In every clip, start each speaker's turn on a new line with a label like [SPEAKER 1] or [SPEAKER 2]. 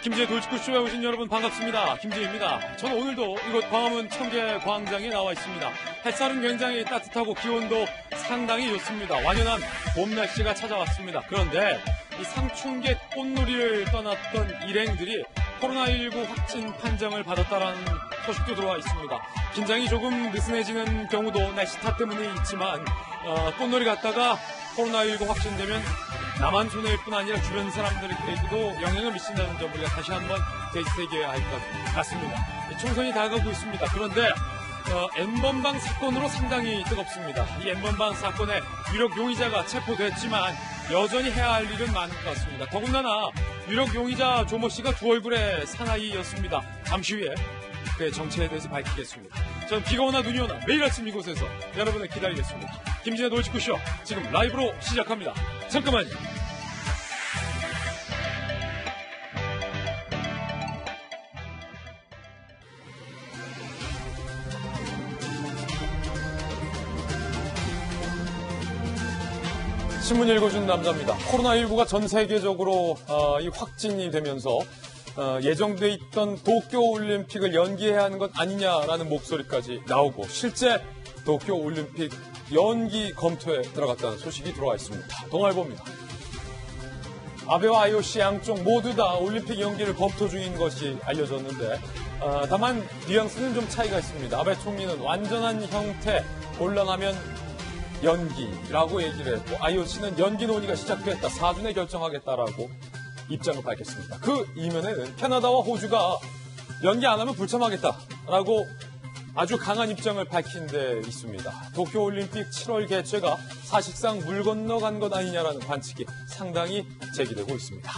[SPEAKER 1] 김지혜 돌직구쇼에 오신 여러분 반갑습니다. 김지혜입니다. 저는 오늘도 이곳 광화문 청계광장에 나와 있습니다. 햇살은 굉장히 따뜻하고 기온도 상당히 좋습니다. 완연한 봄 날씨가 찾아왔습니다. 그런데 이 상춘계 꽃놀이를 떠났던 일행들이 코로나19 확진 판정을 받았다라는 소식도 들어와 있습니다. 긴장이 조금 느슨해지는 경우도 날씨 탓 때문에 있지만 꽃놀이 갔다가 코로나19 확진되면 나만 손해일 뿐 아니라 주변 사람들에게도 영향을 미친다는 점 우리가 다시 한번 되새겨야 할 것 같습니다. 총선이 다가가고 있습니다. 그런데 N번방 사건으로 상당히 뜨겁습니다. 이 N번방 사건에 유력 용의자가 체포됐지만 여전히 해야 할 일은 많은 것 같습니다. 더군다나 유력 용의자 조모 씨가 두 얼굴의 사나이였습니다. 잠시 후에 그의 정체에 대해서 밝히겠습니다. 전 비가 오나 눈이 오나 매일 아침 이곳에서 여러분을 기다리겠습니다. 김진의 돌직구쇼 지금 라이브로 시작합니다. 잠깐만요. 신문 읽어준 남자입니다. 코로나19가 전 세계적으로 이 확진이 되면서 예정돼 있던 도쿄올림픽을 연기해야 하는 것 아니냐라는 목소리까지 나오고 실제 도쿄올림픽 연기 검토에 들어갔다는 소식이 들어와 있습니다. 동아일보입니다. 아베와 IOC 양쪽 모두 다 올림픽 연기를 검토 중인 것이 알려졌는데 다만 뉘앙스는 좀 차이가 있습니다. 아베 총리는 완전한 형태 곤란하면 연기라고 얘기를 했고 IOC는 연기 논의가 시작됐다. 4주 내 결정하겠다라고 입장을 밝혔습니다. 그 이면에는 캐나다와 호주가 연기 안 하면 불참하겠다라고 아주 강한 입장을 밝힌 데 있습니다. 도쿄올림픽 7월 개최가 사실상 물 건너간 것 아니냐라는 관측이 상당히 제기되고 있습니다.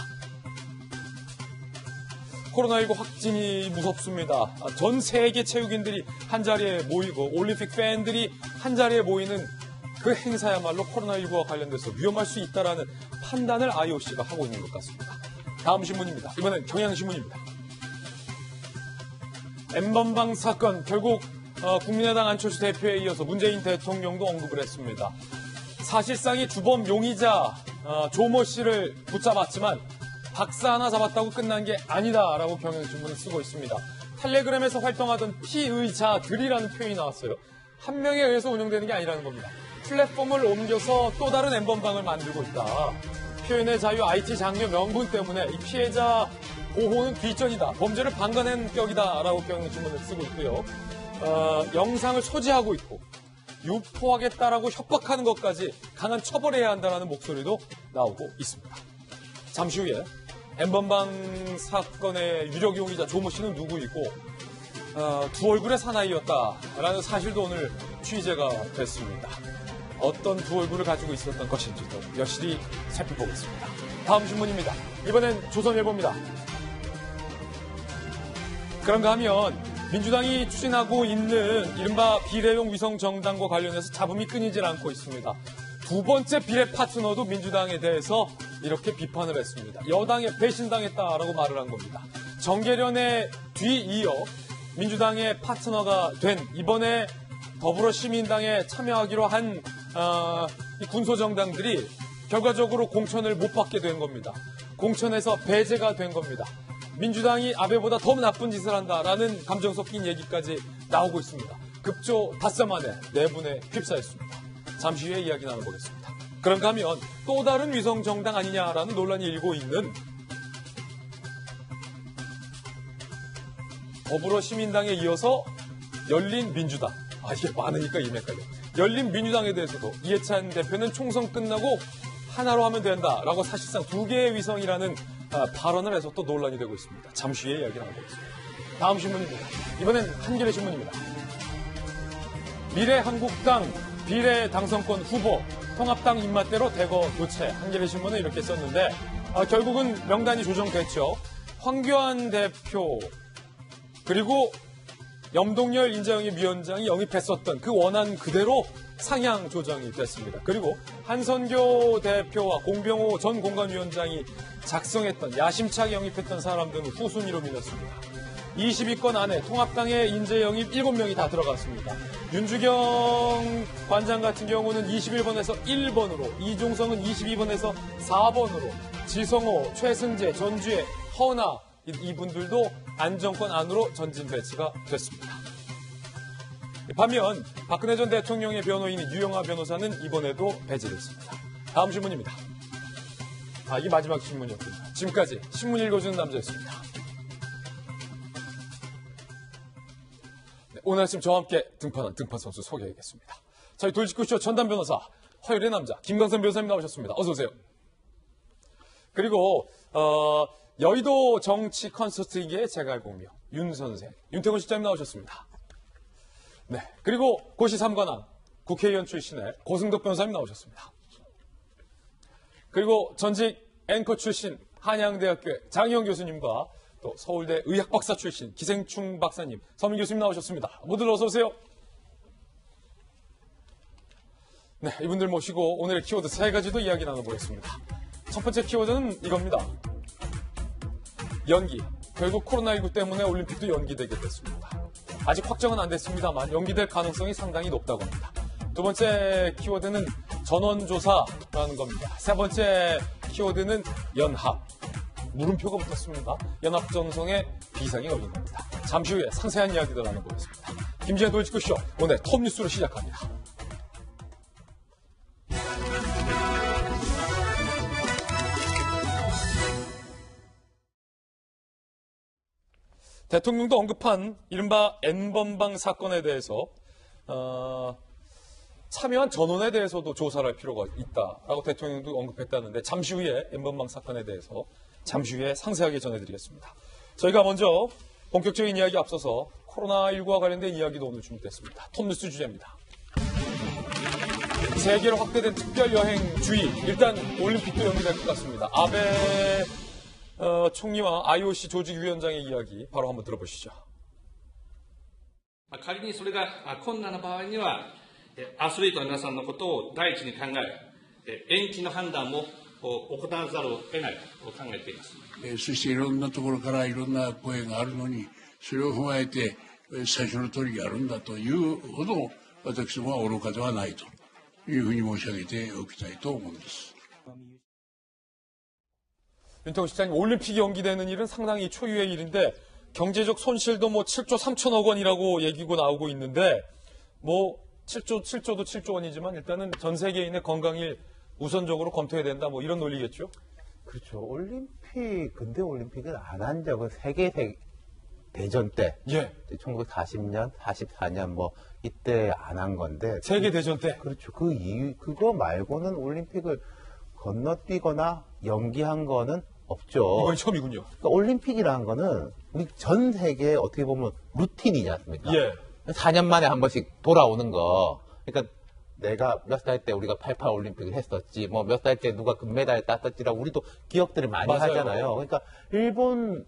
[SPEAKER 1] 코로나19 확진이 무섭습니다. 전 세계 체육인들이 한자리에 모이고 올림픽 팬들이 한자리에 모이는 그 행사야말로 코로나19와 관련돼서 위험할 수 있다는 판단을 IOC가 하고 있는 것 같습니다. 다음 신문입니다. 이번엔 경향신문입니다. N번방 사건 결국 국민의당 안철수 대표에 이어서 문재인 대통령도 언급을 했습니다. 사실상의 주범 용의자 조모 씨를 붙잡았지만 박사 하나 잡았다고 끝난 게 아니다라고 경향신문은 쓰고 있습니다. 텔레그램에서 활동하던 피의자들이라는 표현이 나왔어요. 한 명에 의해서 운영되는 게 아니라는 겁니다. 플랫폼을 옮겨서 또 다른 N번방을 만들고 있다. 표현의 자유, IT 장려 명분 때문에 이 피해자 보호는 뒷전이다. 범죄를 방관한 격이다라고 경향신문을 쓰고 있고요. 영상을 소지하고 있고 유포하겠다라고 협박하는 것까지 강한 처벌해야 한다는 목소리도 나오고 있습니다. 잠시 후에 N번방 사건의 유력 용의자 조모 씨는 누구이고 두 얼굴의 사나이였다라는 사실도 오늘 취재가 됐습니다. 어떤 두 얼굴을 가지고 있었던 것인지도 여실히 살펴보겠습니다. 다음 신문입니다. 이번엔 조선일보입니다. 그런가 하면 민주당이 추진하고 있는 이른바 비례용 위성정당과 관련해서 잡음이 끊이질 않고 있습니다. 두 번째 비례 파트너도 민주당에 대해서 이렇게 비판을 했습니다. 여당에 배신당했다라고 말을 한 겁니다. 정계련에 뒤이어 민주당의 파트너가 된 이번에 더불어시민당에 참여하기로 한 이 군소정당들이 결과적으로 공천을 못 받게 된 겁니다. 공천에서 배제가 된 겁니다. 민주당이 아베보다 더 나쁜 짓을 한다라는 감정 섞인 얘기까지 나오고 있습니다. 급조 닷새 만에 내분에 휩싸였습니다. 잠시 후에 이야기 나눠보겠습니다. 그런가 하면 또 다른 위성정당 아니냐라는 논란이 일고 있는 더불어시민당에 이어서 열린민주당. 이게 많으니까 이미 헷갈려. 열린민주당에 대해서도 이해찬 대표는 총선 끝나고 하나로 하면 된다라고 사실상 두 개의 위성이라는 발언을 해서 또 논란이 되고 있습니다. 잠시 후에 이야기 나눠보겠습니다. 다음 신문입니다. 이번엔 한겨레 신문입니다. 미래한국당 비례 당선권 후보 통합당 입맛대로 대거 교체. 한겨레 신문은 이렇게 썼는데 결국은 명단이 조정됐죠. 황교안 대표 그리고 염동열 인재영입위원장이 영입했었던 그 원안 그대로 상향 조정이 됐습니다. 그리고 한선교 대표와 공병호 전 공관위원장이 작성했던 야심차게 영입했던 사람들은 후순위로 밀렸습니다. 20위권 안에 통합당의 인재 영입 7명이 다 들어갔습니다. 윤주경 관장 같은 경우는 21번에서 1번으로, 이종성은 22번에서 4번으로, 지성호, 최승재, 전주혜, 허나 이분들도 안정권 안으로 전진 배치가 됐습니다. 반면 박근혜 전 대통령의 변호인인 유영하 변호사는 이번에도 배제됐습니다. 다음 신문입니다. 이게 마지막 신문이었군요. 지금까지 신문 읽어주는 남자였습니다. 네, 오늘 아침 저와 함께 등판한 등판 선수 소개하겠습니다. 저희 돌직구쇼 전담 변호사, 화요일의 남자 김광선 변호사님 나오셨습니다. 어서 오세요. 그리고 여의도 정치 콘서트계의 제갈공명 윤 선생, 윤태곤 실장님 나오셨습니다. 네, 그리고 고시 3관왕 국회의원 출신의 고승덕 변호사님 나오셨습니다. 그리고 전직 앵커 출신 한양대학교의 장희영 교수님과 또 서울대 의학박사 출신 기생충 박사님, 서민 교수님 나오셨습니다. 모두 어서 오세요. 네, 이분들 모시고 오늘의 키워드 3가지도 이야기 나눠보겠습니다. 첫 번째 키워드는 이겁니다. 연기. 결국 코로나19 때문에 올림픽도 연기되게 됐습니다. 아직 확정은 안 됐습니다만 연기될 가능성이 상당히 높다고 합니다. 두 번째 키워드는 전원조사라는 겁니다. 세 번째 키워드는 연합. 물음표가 붙었습니다. 연합정성의 비상이 걸린 겁니다. 잠시 후에 상세한 이야기들 나눠보겠습니다. 김지현 돌직구쇼 오늘 톱뉴스로 시작합니다. 대통령도 언급한 이른바 N번방 사건에 대해서 참여한 전원에 대해서도 조사를 할 필요가 있다라고 대통령도 언급했다는데 잠시 후에 N번방 사건에 대해서 잠시 후에 상세하게 전해드리겠습니다. 저희가 먼저 본격적인 이야기 앞서서 코로나19와 관련된 이야기도 오늘 준비됐습니다. 톱뉴스 주제입니다. 세계로 확대된 특별여행 주의. 일단 올림픽도 연기될 것 같습니다. 아베 총리와 IOC 조직위원장의 이야기 바로 한번 들어보시죠.
[SPEAKER 2] 仮にそれが困難な場合にはアスリートの皆さんのことを第一に考え延期の判断も行わざるを得ないと考えています。
[SPEAKER 3] そしていろんなところからいろんな声があるのにそれを踏まえて最初の通りやるんだというほど私は愚かではないというふうに申し上げておきたいと思うんです。
[SPEAKER 1] 윤태곤 실장님, 올림픽이 연기되는 일은 상당히 초유의 일인데 경제적 손실도 7조 3천억 원이라고 얘기고 나오고 있는데 7조도 7조 원이지만 일단은 전 세계인의 건강을 우선적으로 검토해야 된다 이런 논리겠죠?
[SPEAKER 4] 그렇죠. 근대 올림픽을 안 한 적은 세계 대전 때,
[SPEAKER 1] 예.
[SPEAKER 4] 1940년, 44년 이때 안 한 건데
[SPEAKER 1] 세계 대전 때.
[SPEAKER 4] 그렇죠. 그거 말고는 올림픽을 건너뛰거나 연기한 거는 없죠.
[SPEAKER 1] 이번이 처음이군요.
[SPEAKER 4] 그러니까 올림픽이라는 거는 우리 전 세계에 어떻게 보면 루틴이지 않습니까?
[SPEAKER 1] 예.
[SPEAKER 4] 4년 만에 한 번씩 돌아오는 거. 그러니까 내가 몇 살 때 우리가 88 올림픽을 했었지, 몇 살 때 누가 금메달 땄었지라고 우리도 기억들을 많이
[SPEAKER 1] 맞아요.
[SPEAKER 4] 하잖아요. 그러니까 일본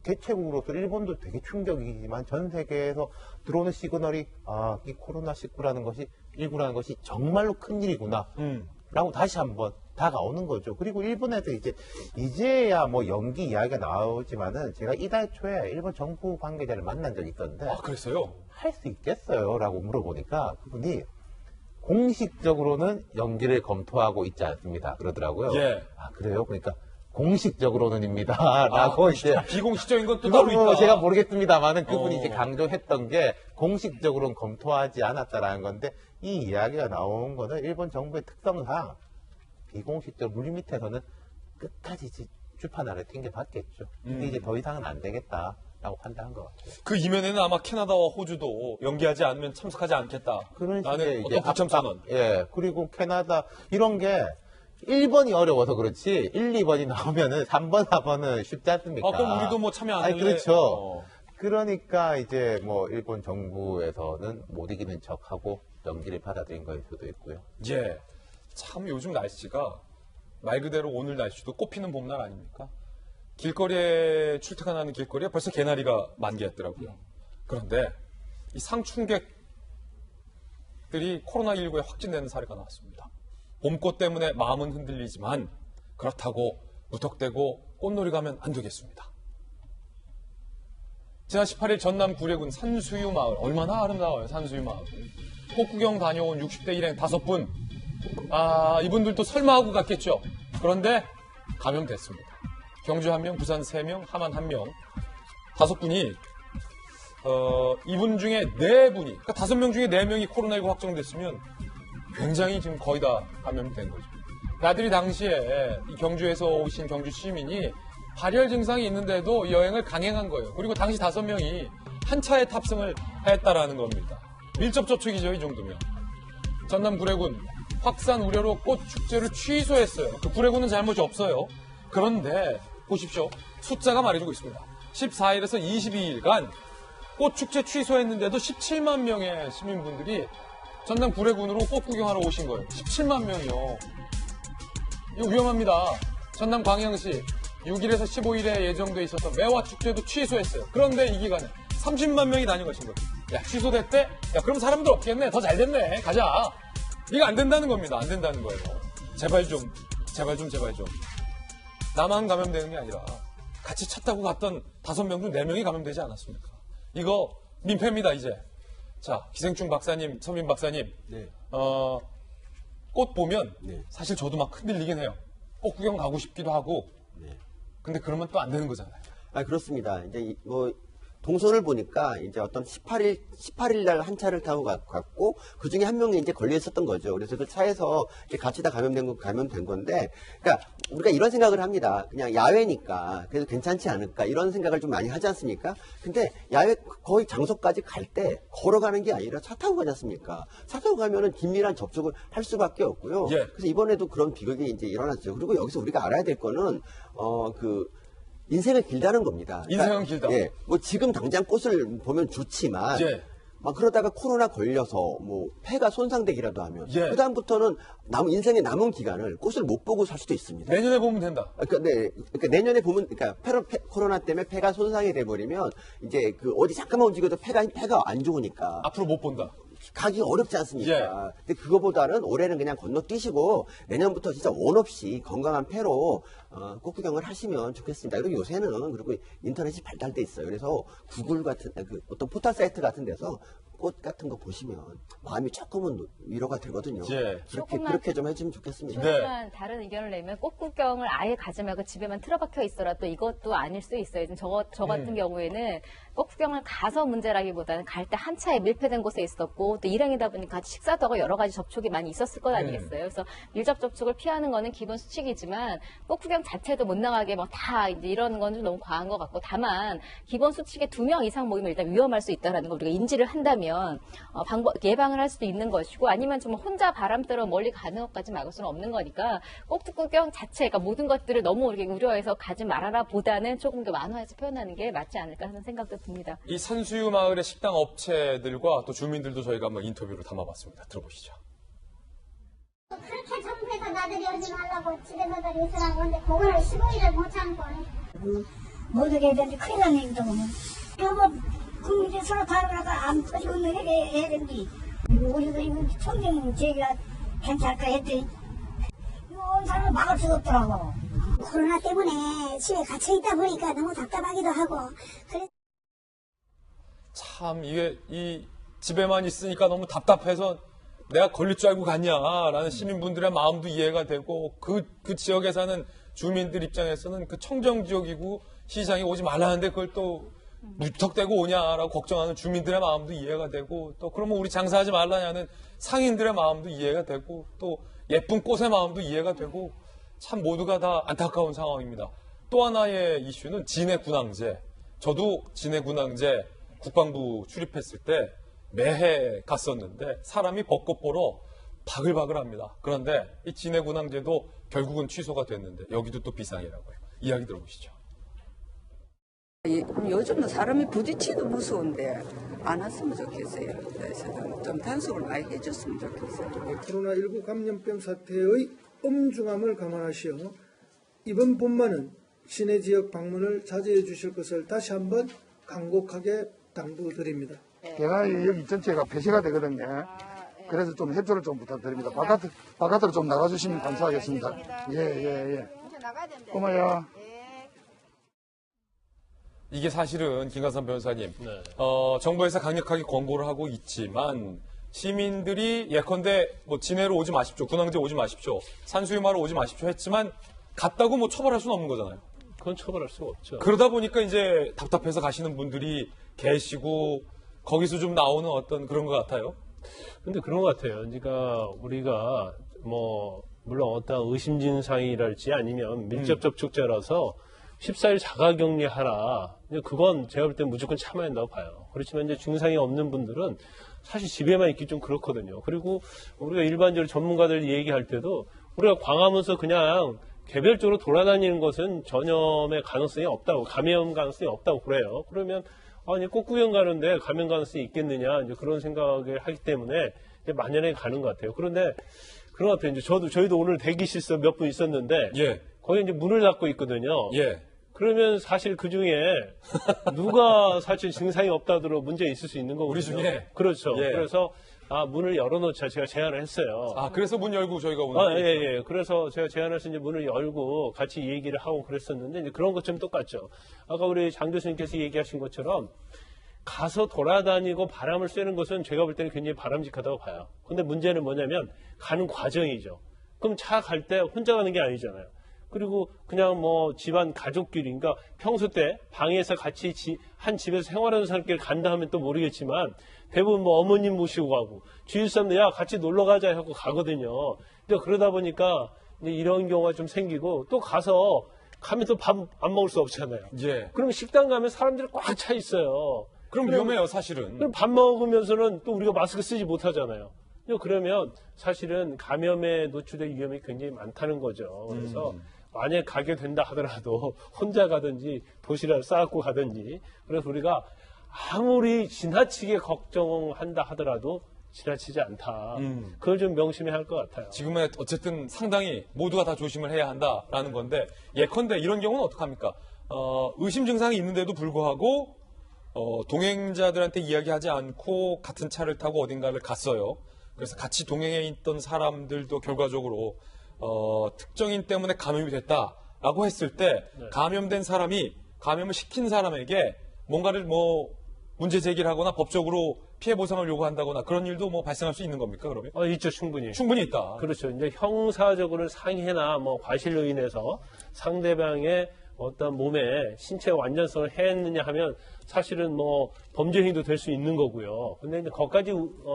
[SPEAKER 4] 개최국으로서 일본도 되게 충격이지만 전 세계에서 들어오는 시그널이 이 코로나19라는 것이 19라는 것이 정말로 큰일이구나. 라고 다시 한번 다가오는 거죠. 그리고 일본에서 이제야 연기 이야기가 나오지만은 제가 이달 초에 일본 정부 관계자를 만난 적이 있었는데.
[SPEAKER 1] 그랬어요?
[SPEAKER 4] 할 수 있겠어요? 라고 물어보니까 그분이 공식적으로는 연기를 검토하고 있지 않습니다. 그러더라고요.
[SPEAKER 1] 예.
[SPEAKER 4] 그래요? 그러니까 공식적으로는입니다. 라고
[SPEAKER 1] 비공식적인 건 또 따로 있다.
[SPEAKER 4] 제가 모르겠습니다만은 그분이 강조했던 게 공식적으로는 검토하지 않았다라는 건데 이 이야기가 나온 거는 일본 정부의 특성상 비공식적 물 밑에서는 끝까지 주판 아래 튕겨봤겠죠. 근데 이제 더 이상은 안 되겠다라고 판단한 것 같아요.
[SPEAKER 1] 그 이면에는 아마 캐나다와 호주도 연기하지 않으면 참석하지 않겠다.
[SPEAKER 4] 그런
[SPEAKER 1] 식의 어떤 부참선언.
[SPEAKER 4] 예. 그리고 캐나다 이런 게 1번이 어려워서 그렇지 1, 2번이 나오면은 3번, 4번은 쉽지 않습니까?
[SPEAKER 1] 그럼 우리도 참여 안 할래?
[SPEAKER 4] 그렇죠. 그러니까 이제 일본 정부에서는 못 이기는 척하고 연기를 받아들인 거일 수도 있고요.
[SPEAKER 1] 예. 참 요즘 날씨가 말 그대로 오늘 날씨도 꽃피는 봄날 아닙니까? 길거리에 출퇴근하는 길거리에 벌써 개나리가 만개했더라고요. 그런데 이 상충객들이 코로나19에 확진되는 사례가 나왔습니다. 봄꽃 때문에 마음은 흔들리지만 그렇다고 무턱대고 꽃놀이 가면 안 되겠습니다. 지난 18일 전남 구례군 산수유 마을, 얼마나 아름다워요, 산수유 마을. 꽃구경 다녀온 60대 일행 5분. 이분들도 설마 하고 갔겠죠. 그런데 감염됐습니다. 경주 1명, 부산 3명, 함안 1명, 5분이 이분 중에 4분이, 그러니까 5명 중에 4명이 코로나19 확정됐으면 굉장히 지금 거의 다 감염된 거죠. 나들이 당시에 이 경주에서 오신 경주 시민이 발열 증상이 있는데도 여행을 강행한 거예요. 그리고 당시 5명이 한 차에 탑승을 했다라는 겁니다. 밀접 접촉이죠, 이 정도면. 전남 구례군 확산 우려로 꽃 축제를 취소했어요. 그 구례군은 잘못이 없어요. 그런데 보십시오. 숫자가 말해주고 있습니다. 14일에서 22일간 꽃 축제 취소했는데도 17만 명의 시민분들이 전남 구례군으로 꽃 구경하러 오신 거예요. 17만 명이요. 이거 위험합니다. 전남 광양시 6일에서 15일에 예정돼 있어서 매화 축제도 취소했어요. 그런데 이 기간에 30만 명이 다녀가신 거예요. 야, 취소됐대? 야, 그럼 사람들 없겠네. 더 잘 됐네. 가자. 이거 안 된다는 겁니다. 안 된다는 거예요. 제발 좀. 나만 감염되는 게 아니라 같이 차 타고 갔던 5명 중 4명이 감염되지 않았습니까? 이거 민폐입니다, 이제. 자, 기생충 박사님, 서민 박사님.
[SPEAKER 5] 네.
[SPEAKER 1] 꽃 보면
[SPEAKER 5] 네.
[SPEAKER 1] 사실 저도 막 흔들리긴 해요. 꽃 구경 가고 싶기도 하고.
[SPEAKER 5] 네.
[SPEAKER 1] 근데 그러면 또 안 되는 거잖아요.
[SPEAKER 5] 아, 그렇습니다. 이제 동선을 보니까 이제 어떤 18일 날 한 차를 타고 갔고 그 중에 한 명이 이제 걸려 있었던 거죠. 그래서 그 차에서 이제 같이 다 감염된 건데, 그러니까 우리가 이런 생각을 합니다. 그냥 야외니까 그래도 괜찮지 않을까 이런 생각을 좀 많이 하지 않습니까? 근데 야외 거의 장소까지 갈 때 걸어가는 게 아니라 차 타고 가지 않습니까? 차 타고 가면은 긴밀한 접촉을 할 수밖에 없고요.
[SPEAKER 1] 예.
[SPEAKER 5] 그래서 이번에도 그런 비극이 이제 일어났죠. 그리고 여기서 우리가 알아야 될 거는 인생은 길다는 겁니다.
[SPEAKER 1] 인생은 길다.
[SPEAKER 5] 예, 뭐 지금 당장 꽃을 보면 좋지만,
[SPEAKER 1] 예.
[SPEAKER 5] 막 그러다가 코로나 걸려서 뭐 폐가 손상되기라도 하면,
[SPEAKER 1] 예.
[SPEAKER 5] 그 다음부터는 인생의 남은 기간을 꽃을 못 보고 살 수도 있습니다.
[SPEAKER 1] 내년에 보면 된다.
[SPEAKER 5] 그러니까 내년에 보면, 코로나 때문에 폐가 손상이 돼버리면 이제 어디 잠깐만 움직여도 폐가 안 좋으니까.
[SPEAKER 1] 앞으로 못 본다.
[SPEAKER 5] 가기 어렵지 않습니까?
[SPEAKER 1] 예.
[SPEAKER 5] 근데 그거보다는 올해는 그냥 건너뛰시고 내년부터 진짜 원 없이 건강한 폐로 꽃 구경을 하시면 좋겠습니다. 그리고 요새는 그리고 인터넷이 발달돼 있어요. 그래서 구글 같은 어떤 포털 사이트 같은 데서 꽃 같은 거 보시면 마음이 조금은 위로가 되거든요.
[SPEAKER 1] 예.
[SPEAKER 5] 그렇게 좀 해주면 좋겠습니다.
[SPEAKER 1] 네.
[SPEAKER 6] 조금만 다른 의견을 내면 꽃 구경을 아예 가지 말고 집에만 틀어박혀 있어라 또 이것도 아닐 수 있어요. 저 같은 경우에는 꽃 구경을 가서 문제라기보다는 갈 때 한 차에 밀폐된 곳에 있었고 또 일행이다 보니까 같이 식사도 하고 여러 가지 접촉이 많이 있었을 것 아니겠어요. 그래서 밀접 접촉을 피하는 거는 기본 수칙이지만 꽃 구경 자체도 못 나가게 뭐 다 이런 건 좀 너무 과한 것 같고, 다만 기본 수칙에 2명 이상 모이면 일단 위험할 수 있다는 걸 우리가 인지를 한다면 예방을 할 수도 있는 것이고, 아니면 좀 혼자 바람 쐬러 멀리 가는 것까지 막을 수는 없는 거니까 꽃 구경 자체, 그러니까 모든 것들을 너무 이렇게 우려해서 가지 말아라 보다는 조금 더 완화해서 표현하는 게 맞지 않을까 하는 생각도 듭니다.
[SPEAKER 1] 이 산수유 마을의 식당 업체들과 또 주민들도 저희가 한번 인터뷰를 담아봤습니다. 들어보시죠.
[SPEAKER 7] 그렇게 정부에서 나들이 오지 말라고 집에서들 있으라고 하는데 그거를 15일을 못 참고
[SPEAKER 8] 못 오게 되는데 큰일 나네 이거 보면 여보 국민들 서로 다루다가 안 터지고 있는 해야 되는데 우리도 이거 총경 제가 괜찮을까 했더니 이거 온 사람을 막을 수가 없더라고.
[SPEAKER 7] 코로나 때문에 집에 갇혀 있다 보니까 너무 답답하기도 하고 그래서
[SPEAKER 1] 참 이게 이 집에만 있으니까 너무 답답해서 내가 걸릴 줄 알고 갔냐라는 시민분들의 마음도 이해가 되고, 그 지역에 사는 주민들 입장에서는 그 청정 지역이고 시장에 오지 말라는데 그걸 또 무턱대고 오냐라고 걱정하는 주민들의 마음도 이해가 되고, 또 그러면 우리 장사하지 말라냐는 상인들의 마음도 이해가 되고, 또 예쁜 꽃의 마음도 이해가 되고, 참 모두가 다 안타까운 상황입니다. 또 하나의 이슈는 진해군항제. 저도 진해군항제 국방부 출입했을 때 매해 갔었는데 사람이 벚꽃 보러 바글바글합니다. 그런데 이 진해군항제도 결국은 취소가 됐는데 여기도 또 비상이라고 해요. 이야기 들어보시죠.
[SPEAKER 9] 요즘은 사람이 부딪히도 무서운데 안 왔으면 좋겠어요. 그래서 좀 단속을 많이 해줬으면 좋겠어요.
[SPEAKER 10] 코로나19 감염병 사태의 엄중함을 감안하시어 이번 봄만은 시내 지역 방문을 자제해 주실 것을 다시 한번 간곡하게 당부드립니다.
[SPEAKER 11] 제가 여기 전체가 폐쇄가 되거든요. 그래서 좀 협조를 좀 부탁드립니다. 바깥으로 좀 나가주시면 감사하겠습니다. 예. 고마워요.
[SPEAKER 1] 이게 사실은 김관삼 변호사님, 정부에서 강력하게 권고를 하고 있지만 시민들이 예컨대 뭐 진해로 오지 마십시오, 군항제 오지 마십시오, 산수유마로 오지 마십시오 했지만 갔다고 뭐 처벌할 수는 없는 거잖아요.
[SPEAKER 12] 그건 처벌할 수가 없죠.
[SPEAKER 1] 그러다 보니까 이제 답답해서 가시는 분들이 계시고 거기서 좀 나오는 어떤 그런 것 같아요.
[SPEAKER 12] 근데 그런 것 같아요. 그러니까 우리가 물론 어떤 의심 증상이랄지 아니면 밀접 접촉자라서 14일 자가격리하라. 그건 제가 볼 때 무조건 참아야 한다고 봐요. 그렇지만 이제 증상이 없는 분들은 사실 집에만 있기 좀 그렇거든요. 그리고 우리가 일반적으로 전문가들 얘기할 때도 우리가 광화문에서 그냥 개별적으로 돌아다니는 것은 전염의 가능성이 없다고, 감염 가능성이 없다고 그래요. 그러면 아니 꽃구경 가는데 감염 가능성이 있겠느냐 이제 그런 생각을 하기 때문에 이제 만연하게 가는 것 같아요. 그런데 그런 것 같아요. 이제 저희도 오늘 대기실서 몇 분 있었는데
[SPEAKER 1] 예.
[SPEAKER 12] 거기 이제 문을 닫고 있거든요.
[SPEAKER 1] 예.
[SPEAKER 12] 그러면 사실 그 중에 누가 사실 증상이 없다더러 문제 있을 수 있는 거거든요.
[SPEAKER 1] 우리 중에?
[SPEAKER 12] 그렇죠.
[SPEAKER 1] 예.
[SPEAKER 12] 그래서 문을 열어놓자 제가 제안을 했어요.
[SPEAKER 1] 그래서 문 열고 저희가 오늘.
[SPEAKER 12] 예. 그래서 제가 제안해서 이제 문을 열고 같이 얘기를 하고 그랬었는데 이제 그런 것처럼 똑같죠. 아까 우리 장 교수님께서 얘기하신 것처럼 가서 돌아다니고 바람을 쐬는 것은 제가 볼 때는 굉장히 바람직하다고 봐요. 근데 문제는 뭐냐면 가는 과정이죠. 그럼 차 갈 때 혼자 가는 게 아니잖아요. 그리고 그냥 집안 가족끼리, 그러니까 평소 때 방에서 같이 한 집에서 생활하는 사람끼리 간다 하면 또 모르겠지만 대부분 어머님 모시고 가고 주위 사람들 야 같이 놀러 가자 하고 가거든요. 그러니까 그러다 보니까 이제 이런 경우가 좀 생기고 또 가면 또 밥 안 먹을 수 없잖아요.
[SPEAKER 1] 예.
[SPEAKER 12] 그럼 식당 가면 사람들이 꽉 차 있어요.
[SPEAKER 1] 그럼 위험해요, 사실은.
[SPEAKER 12] 그럼 밥 먹으면서는 또 우리가 마스크 쓰지 못하잖아요. 그러면 사실은 감염에 노출될 위험이 굉장히 많다는 거죠. 그래서 만약 가게 된다 하더라도 혼자 가든지 도시락을 싸갖고 가든지 그래서 우리가 아무리 지나치게 걱정한다 하더라도 지나치지 않다. 그걸 좀 명심해야 할 것 같아요.
[SPEAKER 1] 지금은 어쨌든 상당히 모두가 다 조심을 해야 한다라는 건데 예컨대 이런 경우는 어떡합니까? 의심 증상이 있는데도 불구하고 동행자들한테 이야기하지 않고 같은 차를 타고 어딘가를 갔어요. 그래서 같이 동행해 있던 사람들도 결과적으로 특정인 때문에 감염이 됐다라고 했을 때 감염된 사람이 감염을 시킨 사람에게 뭔가를 문제 제기를 하거나 법적으로 피해 보상을 요구한다거나 그런 일도 발생할 수 있는 겁니까, 그러면?
[SPEAKER 12] 있죠, 충분히.
[SPEAKER 1] 충분히 있다.
[SPEAKER 12] 그렇죠. 이제 형사적으로 상해나 과실로 인해서 상대방의 어떤 몸에 신체 완전성을 해했느냐 하면 사실은 범죄 행위도 될 수 있는 거고요. 근데 이제 거기까지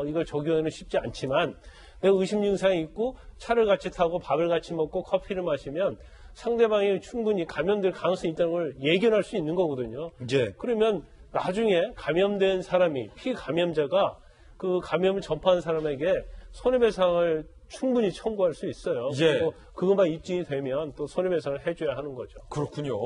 [SPEAKER 12] 이걸 적용하기는 쉽지 않지만 내가 의심 증상이 있고 차를 같이 타고 밥을 같이 먹고 커피를 마시면 상대방이 충분히 감염될 가능성이 있다는 걸 예견할 수 있는 거거든요.
[SPEAKER 1] 예.
[SPEAKER 12] 그러면 나중에 감염된 사람이 피감염자가 그 감염을 전파한 사람에게 손해배상을 충분히 청구할 수 있어요.
[SPEAKER 1] 예.
[SPEAKER 12] 그리고 그것만 입증이 되면 또 손해배상을 해줘야 하는 거죠.
[SPEAKER 1] 그렇군요.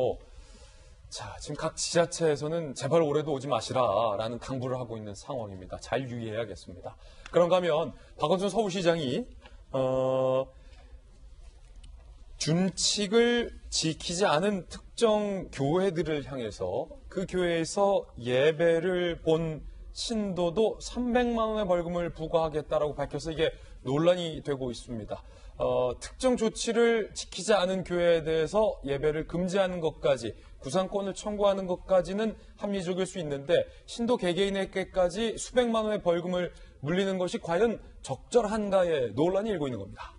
[SPEAKER 1] 자, 지금 각 지자체에서는 제발 올해도 오지 마시라라는 당부를 하고 있는 상황입니다. 잘 유의해야겠습니다. 그런가 하면 박원순 서울시장이 준칙을 지키지 않은 특정 교회들을 향해서 그 교회에서 예배를 본 신도도 300만 원의 벌금을 부과하겠다라고 밝혀서 이게 논란이 되고 있습니다. 특정 조치를 지키지 않은 교회에 대해서 예배를 금지하는 것까지 구상권을 청구하는 것까지는 합리적일 수 있는데 신도 개개인에게까지 수백만 원의 벌금을 물리는 것이 과연 적절한가에 논란이 일고 있는 겁니다.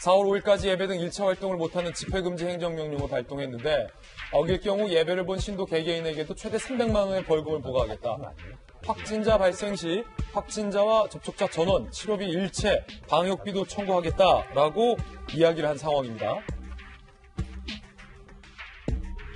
[SPEAKER 1] 4월 5일까지 예배 등 1차 활동을 못하는 집회금지 행정명령을 발동했는데 어길 경우 예배를 본 신도 개개인에게도 최대 300만 원의 벌금을 부과하겠다. 확진자 발생 시 확진자와 접촉자 전원, 치료비 일체, 방역비도 청구하겠다라고 이야기를 한 상황입니다.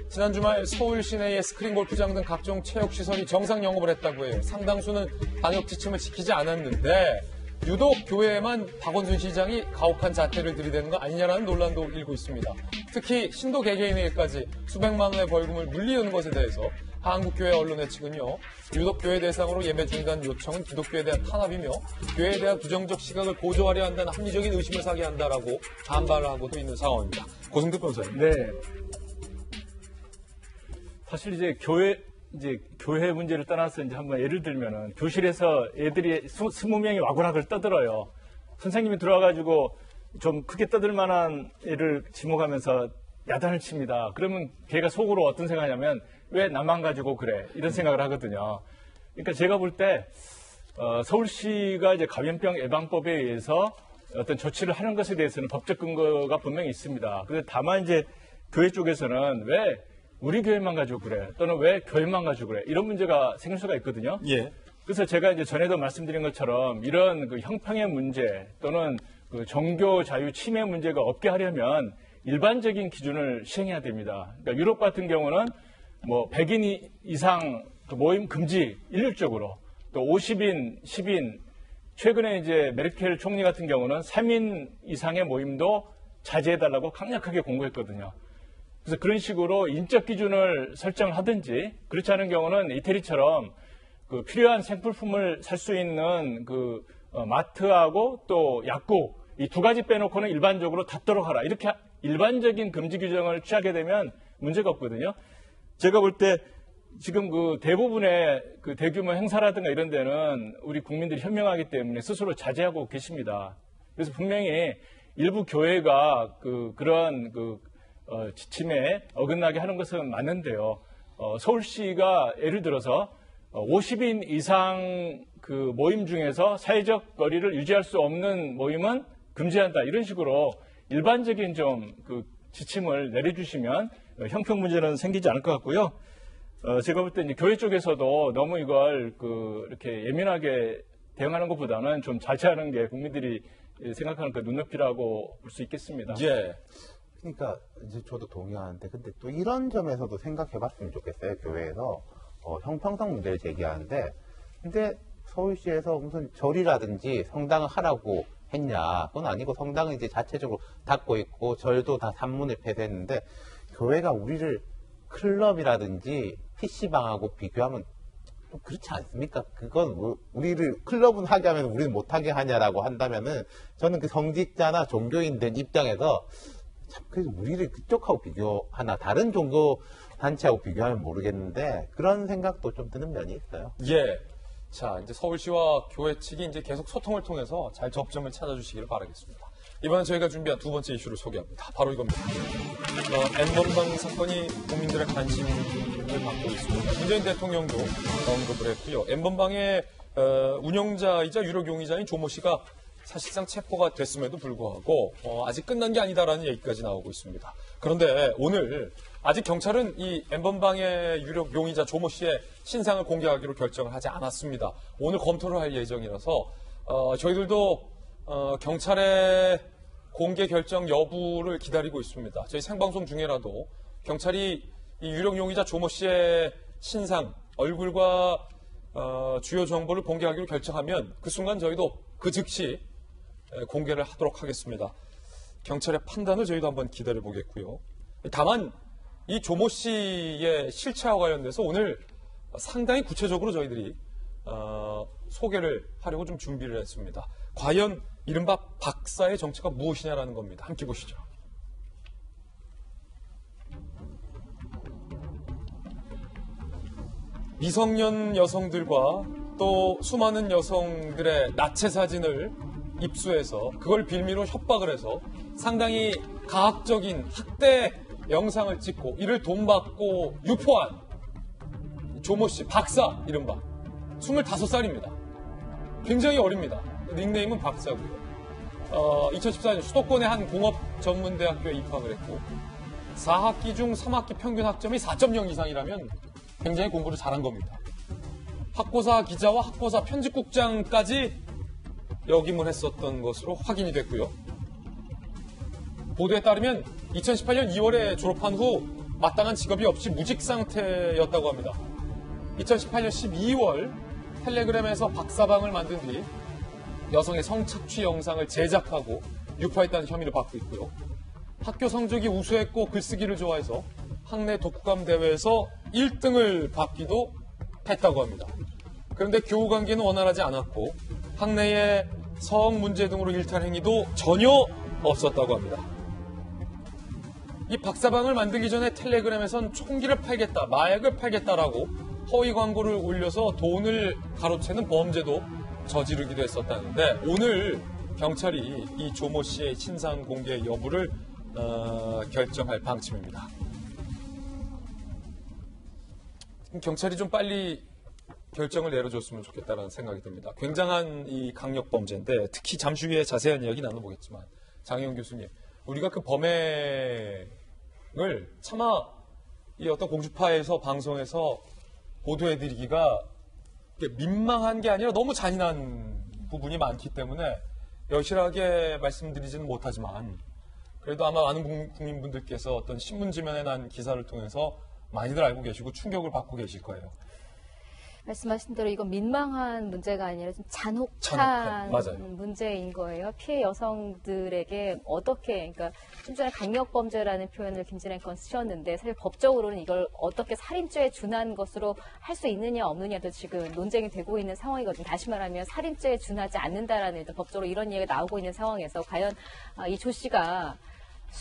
[SPEAKER 1] 지난 주말 서울 시내의 스크린 골프장 등 각종 체육시설이 정상 영업을 했다고 해요. 상당수는 방역 지침을 지키지 않았는데 유독 교회에만 박원순 시장이 가혹한 자태를 들이대는 거 아니냐라는 논란도 일고 있습니다. 특히 신도 개개인에게까지 수백만 원의 벌금을 물리는 것에 대해서 한국교회 언론의 측은요. 유독 교회 대상으로 예배 중단 요청은 기독교에 대한 탄압이며 교회에 대한 부정적 시각을 고조하려 한다는 합리적인 의심을 사게 한다라고 반발을 하고도 있는 상황입니다. 고승득 변호사님.
[SPEAKER 13] 네. 사실 이제 교회 문제를 떠나서 이제 한번 예를 들면은 교실에서 애들이 20명이 와구락을 떠들어요. 선생님이 들어와가지고 좀 크게 떠들 만한 애를 지목하면서 야단을 칩니다. 그러면 걔가 속으로 어떤 생각하냐면 왜 나만 가지고 그래? 이런 생각을 하거든요. 그러니까 제가 볼 때 서울시가 이제 감염병 예방법에 의해서 어떤 조치를 하는 것에 대해서는 법적 근거가 분명히 있습니다. 그런데 다만 이제 교회 쪽에서는 왜 우리 교회만 가지고 그래? 또는 왜 교회만 가지고 그래? 이런 문제가 생길 수가 있거든요.
[SPEAKER 1] 예.
[SPEAKER 13] 그래서 제가 이제 전에도 말씀드린 것처럼 이런 그 형평의 문제 또는 그 종교 자유 침해 문제가 없게 하려면 일반적인 기준을 시행해야 됩니다. 그러니까 유럽 같은 경우는 뭐 100인 이상 그 모임 금지 일률적으로, 또 50인, 10인, 최근에 이제 메르켈 총리 같은 경우는 3인 이상의 모임도 자제해달라고 강력하게 공고했거든요. 그래서 그런 식으로 인적 기준을 설정을 하든지, 그렇지 않은 경우는 이태리처럼 그 필요한 생필품을 살 수 있는 그 마트하고 또 약국 이 두 가지 빼놓고는 일반적으로 닫도록 하라. 이렇게 일반적인 금지 규정을 취하게 되면 문제가 없거든요. 제가 볼 때 지금 그 대부분의 그 대규모 행사라든가 이런 데는 우리 국민들이 현명하기 때문에 스스로 자제하고 계십니다. 그래서 분명히 일부 교회가 그런 지침에 어긋나게 하는 것은 맞는데요. 서울시가 예를 들어서 50인 이상 그 모임 중에서 사회적 거리를 유지할 수 없는 모임은 금지한다. 이런 식으로 일반적인 좀 그 지침을 내려주시면 형평 문제는 생기지 않을 것 같고요. 제가 볼 때 이제 교회 쪽에서도 너무 이걸 이렇게 예민하게 대응하는 것보다는 좀 자제하는 게 국민들이 생각하는 그 눈높이라고 볼 수 있겠습니다.
[SPEAKER 1] 예.
[SPEAKER 4] 그러니까 이제 저도 동의하는데, 근데 또 이런 점에서도 생각해봤으면 좋겠어요. 교회에서 형평성 문제를 제기하는데, 근데 서울시에서 무슨 절이라든지 성당을 하라고 했냐? 그건 아니고 성당은 이제 자체적으로 닫고 있고 절도 다 산문을 폐쇄했는데, 교회가 우리를 클럽이라든지 PC방하고 비교하면 좀 그렇지 않습니까? 그건 우리를 클럽은 하게 하면 우리는 못하게 하냐라고 한다면은 저는 그 성직자나 종교인들 입장에서 참 그래서 우리를 그쪽하고 비교하나 다른 종교 단체하고 비교하면 모르겠는데 그런 생각도 좀 드는 면이 있어요.
[SPEAKER 1] 예. 자, 이제 서울시와 교회 측이 이제 계속 소통을 통해서 잘 접점을 찾아주시기를 바라겠습니다. 이번엔 저희가 준비한 두 번째 이슈를 소개합니다. 바로 이겁니다. N번방 사건이 국민들의 관심을 받고 있습니다. 문재인 대통령도 언급을 했고요. N번방의 운영자이자 유력 용의자인 조모 씨가 사실상 체포가 됐음에도 불구하고 아직 끝난 게 아니다라는 얘기까지 나오고 있습니다. 그런데 오늘 아직 경찰은 이 N번방의 유력 용의자 조모 씨의 신상을 공개하기로 결정을 하지 않았습니다. 오늘 검토를 할 예정이라서 저희들도 경찰의 공개 결정 여부를 기다리고 있습니다. 저희 생방송 중에라도 경찰이 이 유력 용의자 조모 씨의 신상, 얼굴과 주요 정보를 공개하기로 결정하면 그 순간 저희도 그 즉시 공개를 하도록 하겠습니다. 경찰의 판단을 저희도 한번 기다려 보겠고요. 다만 이 조모 씨의 실체와 관련돼서 오늘 상당히 구체적으로 저희들이 소개를 하려고 좀 준비를 했습니다. 과연 이른바 박사의 정체가 무엇이냐라는 겁니다. 함께 보시죠. 미성년 여성들과 또 수많은 여성들의 나체 사진을 입수해서 그걸 빌미로 협박을 해서 상당히 가학적인 학대 영상을 찍고 이를 돈 받고 유포한 조모 씨, 박사 이른바 25살입니다. 굉장히 어립니다. 닉네임은 박사고요. 2014년 수도권의 한 공업 전문대학교에 입학을 했고 4학기 중 3학기 평균 학점이 4.0 이상이라면 굉장히 공부를 잘한 겁니다. 학고사 기자와 학고사 편집국장까지 역임을 했었던 것으로 확인이 됐고요. 보도에 따르면 2018년 2월에 졸업한 후 마땅한 직업이 없이 무직 상태였다고 합니다. 2018년 12월 텔레그램에서 박사방을 만든 뒤 여성의 성착취 영상을 제작하고 유포했다는 혐의를 받고 있고요. 학교 성적이 우수했고 글쓰기를 좋아해서 학내 독후감 대회에서 1등을 받기도 했다고 합니다. 그런데 교우 관계는 원활하지 않았고 학내의 성 문제 등으로 일탈 행위도 전혀 없었다고 합니다. 이 박사방을 만들기 전에 텔레그램에선 총기를 팔겠다, 마약을 팔겠다라고 허위 광고를 올려서 돈을 가로채는 범죄도 저지르기도 했었다는데 오늘 경찰이 이 조모 씨의 신상 공개 여부를 결정할 방침입니다. 경찰이 좀 빨리 결정을 내려줬으면 좋겠다는 생각이 듭니다. 굉장한 이 강력 범죄인데 특히 잠시 후에 자세한 이야기 나눠보겠지만 장혜영 교수님, 우리가 그 범행을 차마 이 어떤 공주파에서 방송에서 보도해드리기가 민망한 게 아니라 너무 잔인한 부분이 많기 때문에 여실하게 말씀드리지는 못하지만 그래도 아마 많은 국민분들께서 어떤 신문지면에 난 기사를 통해서 많이들 알고 계시고 충격을 받고 계실 거예요.
[SPEAKER 6] 말씀하신 대로 이건 민망한 문제가 아니라 좀 잔혹한
[SPEAKER 1] 맞아요.
[SPEAKER 6] 문제인 거예요. 피해 여성들에게 어떻게, 그러니까 좀 전에 강력범죄라는 표현을 김진애 건 쓰셨는데 사실 법적으로는 이걸 어떻게 살인죄에 준하는 것으로 할 수 있느냐 없느냐도 지금 논쟁이 되고 있는 상황이거든요. 다시 말하면 살인죄에 준하지 않는다라는 일단 법적으로 이런 얘기가 나오고 있는 상황에서 과연 이 조 씨가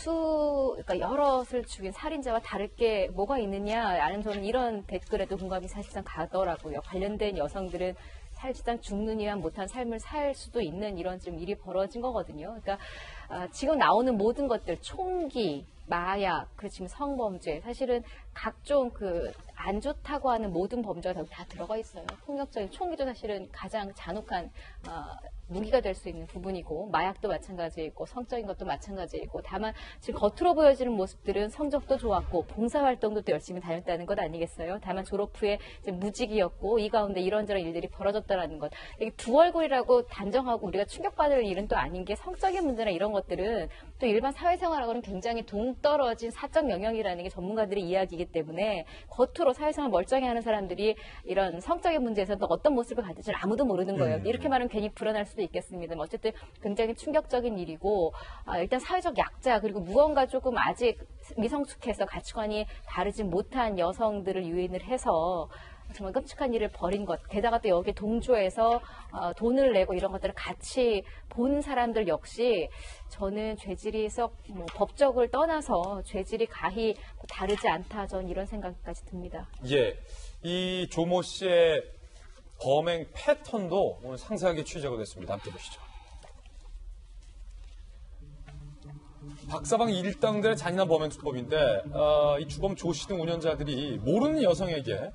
[SPEAKER 6] 그러니까 여럿을 죽인 살인자와 다를 게 뭐가 있느냐라는 저는 이런 댓글에도 공감이 사실상 가더라고요. 관련된 여성들은 사실상 죽는 이만 못한 삶을 살 수도 있는 이런 지금 일이 벌어진 거거든요. 그러니까 지금 나오는 모든 것들, 총기, 마약, 그리고 지금 성범죄, 사실은 각종 안 좋다고 하는 모든 범죄가 다 들어가 있어요. 폭력적인 총기도 사실은 가장 잔혹한 무기가 될 수 있는 부분이고, 마약도 마찬가지이고, 성적인 것도 마찬가지이고, 다만 지금 겉으로 보여지는 모습들은 성적도 좋았고, 봉사활동도 또 열심히 다녔다는 것 아니겠어요? 다만 졸업 후에 이제 무직이었고, 이 가운데 이런저런 일들이 벌어졌다라는 것. 이게 두 얼굴이라고 단정하고 우리가 충격받을 일은 또 아닌 게 성적인 문제나 이런 것들은 또 일반 사회생활하고는 굉장히 동떨어진 사적 영역이라는 게 전문가들의 이야기이기 때문에 겉으로 사회생활 멀쩡히 하는 사람들이 이런 성적인 문제에서 또 어떤 모습을 가질지 아무도 모르는 거예요. 이렇게 말하면 괜히 불안할 수도 있겠습니다. 어쨌든 굉장히 충격적인 일이고, 일단 사회적 약자 그리고 무언가 조금 아직 미성숙해서 가치관이 다르지 못한 여성들을 유인을 해서 정말 끔찍한 일을 벌인 것. 게다가 또 여기에 동조해서 돈을 내고 이런 것들을 같이 본 사람들 역시 저는 죄질이 썩 법적을 떠나서 죄질이 가히 다르지 않다. 전 이런 생각까지 듭니다.
[SPEAKER 1] 예, 이 조모 씨의 범행 패턴도 오늘 상세하게 취재가 됐습니다. 함께 보시죠. 박사방 일당들의 잔인한 범행 수법인데 이 주범 조 씨 등 운영자들이 모르는 여성에게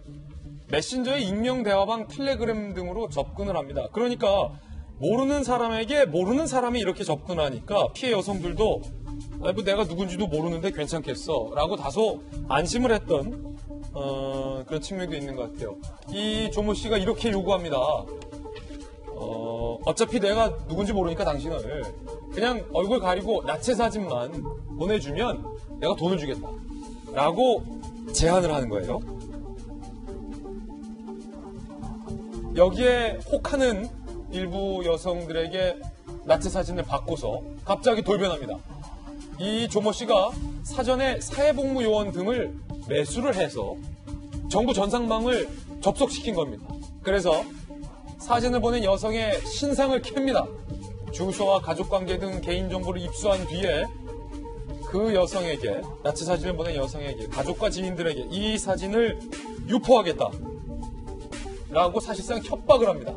[SPEAKER 1] 메신저의 익명 대화방 텔레그램 등으로 접근을 합니다. 그러니까 모르는 사람에게 모르는 사람이 이렇게 접근하니까 피해 여성들도 뭐 내가 누군지도 모르는데 괜찮겠어 라고 다소 안심을 했던 그런 측면도 있는 것 같아요. 이 조모 씨가 이렇게 요구합니다. 어차피 내가 누군지 모르니까 당신을 그냥 얼굴 가리고 나체 사진만 보내주면 내가 돈을 주겠다 라고 제안을 하는 거예요. 여기에 혹하는 일부 여성들에게 나체 사진을 받고서 갑자기 돌변합니다. 이 조모 씨가 사전에 사회복무요원 등을 매수를 해서 정부 전산망을 접속시킨 겁니다. 그래서 사진을 보낸 여성의 신상을 캡니다. 주소와 가족관계 등 개인정보를 입수한 뒤에 그 여성에게, 나체 사진을 보낸 여성에게, 가족과 지인들에게 이 사진을 유포하겠다 라고 사실상 협박을 합니다.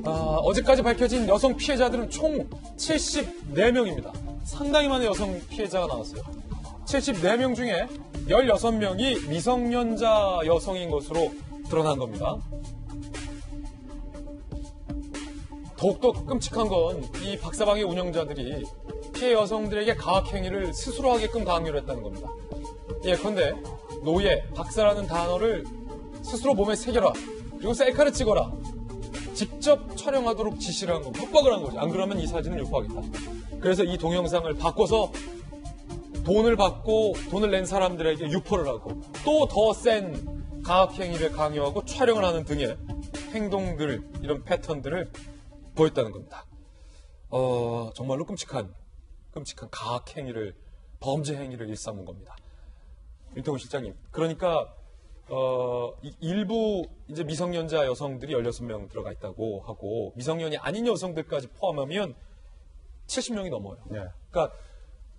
[SPEAKER 1] 어제까지 밝혀진 여성 피해자들은 총 74명입니다. 상당히 많은 여성 피해자가 나왔어요. 74명 중에 16명이 미성년자 여성인 것으로 드러난 겁니다. 더욱더 끔찍한 건 이 박사방의 운영자들이 피해 여성들에게 가학행위를 스스로 하게끔 강요를 했다는 겁니다. 예컨대 노예, 박사라는 단어를 스스로 몸에 새겨라. 그리고 셀카를 찍어라. 직접 촬영하도록 지시를 한 거고 협박을 한 거죠. 안 그러면 이 사진을 유포하겠다. 그래서 이 동영상을 바꿔서 돈을 받고 돈을 낸 사람들에게 유포를 하고 또 더 센 가학행위를 강요하고 촬영을 하는 등의 행동들, 이런 패턴들을 보였다는 겁니다. 정말로 끔찍한 가학행위를, 범죄 행위를 일삼은 겁니다. 윤태곤 실장님, 그러니까 일부 이제 미성년자 여성들이 16명 들어가 있다고 하고 미성년이 아닌 여성들까지 포함하면 70명이 넘어요.
[SPEAKER 4] 네.
[SPEAKER 1] 그러니까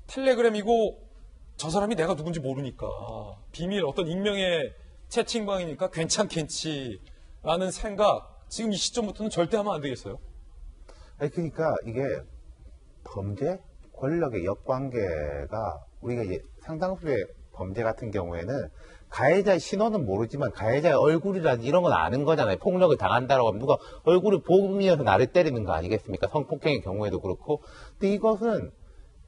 [SPEAKER 1] 텔레그램이고 저 사람이 내가 누군지 모르니까 비밀 어떤 익명의 채팅방이니까 괜찮겠지라는 생각 지금 이 시점부터는 절대 하면 안 되겠어요.
[SPEAKER 4] 아니, 그러니까 이게 범죄, 권력의 역관계가 우리가 이제 상당수의 범죄 같은 경우에는 가해자의 신원은 모르지만 가해자의 얼굴이라든지 이런 건 아는 거잖아요. 폭력을 당한다라고 하면 누가 얼굴을 보면서 나를 때리는 거 아니겠습니까? 성폭행의 경우에도 그렇고. 근데 이것은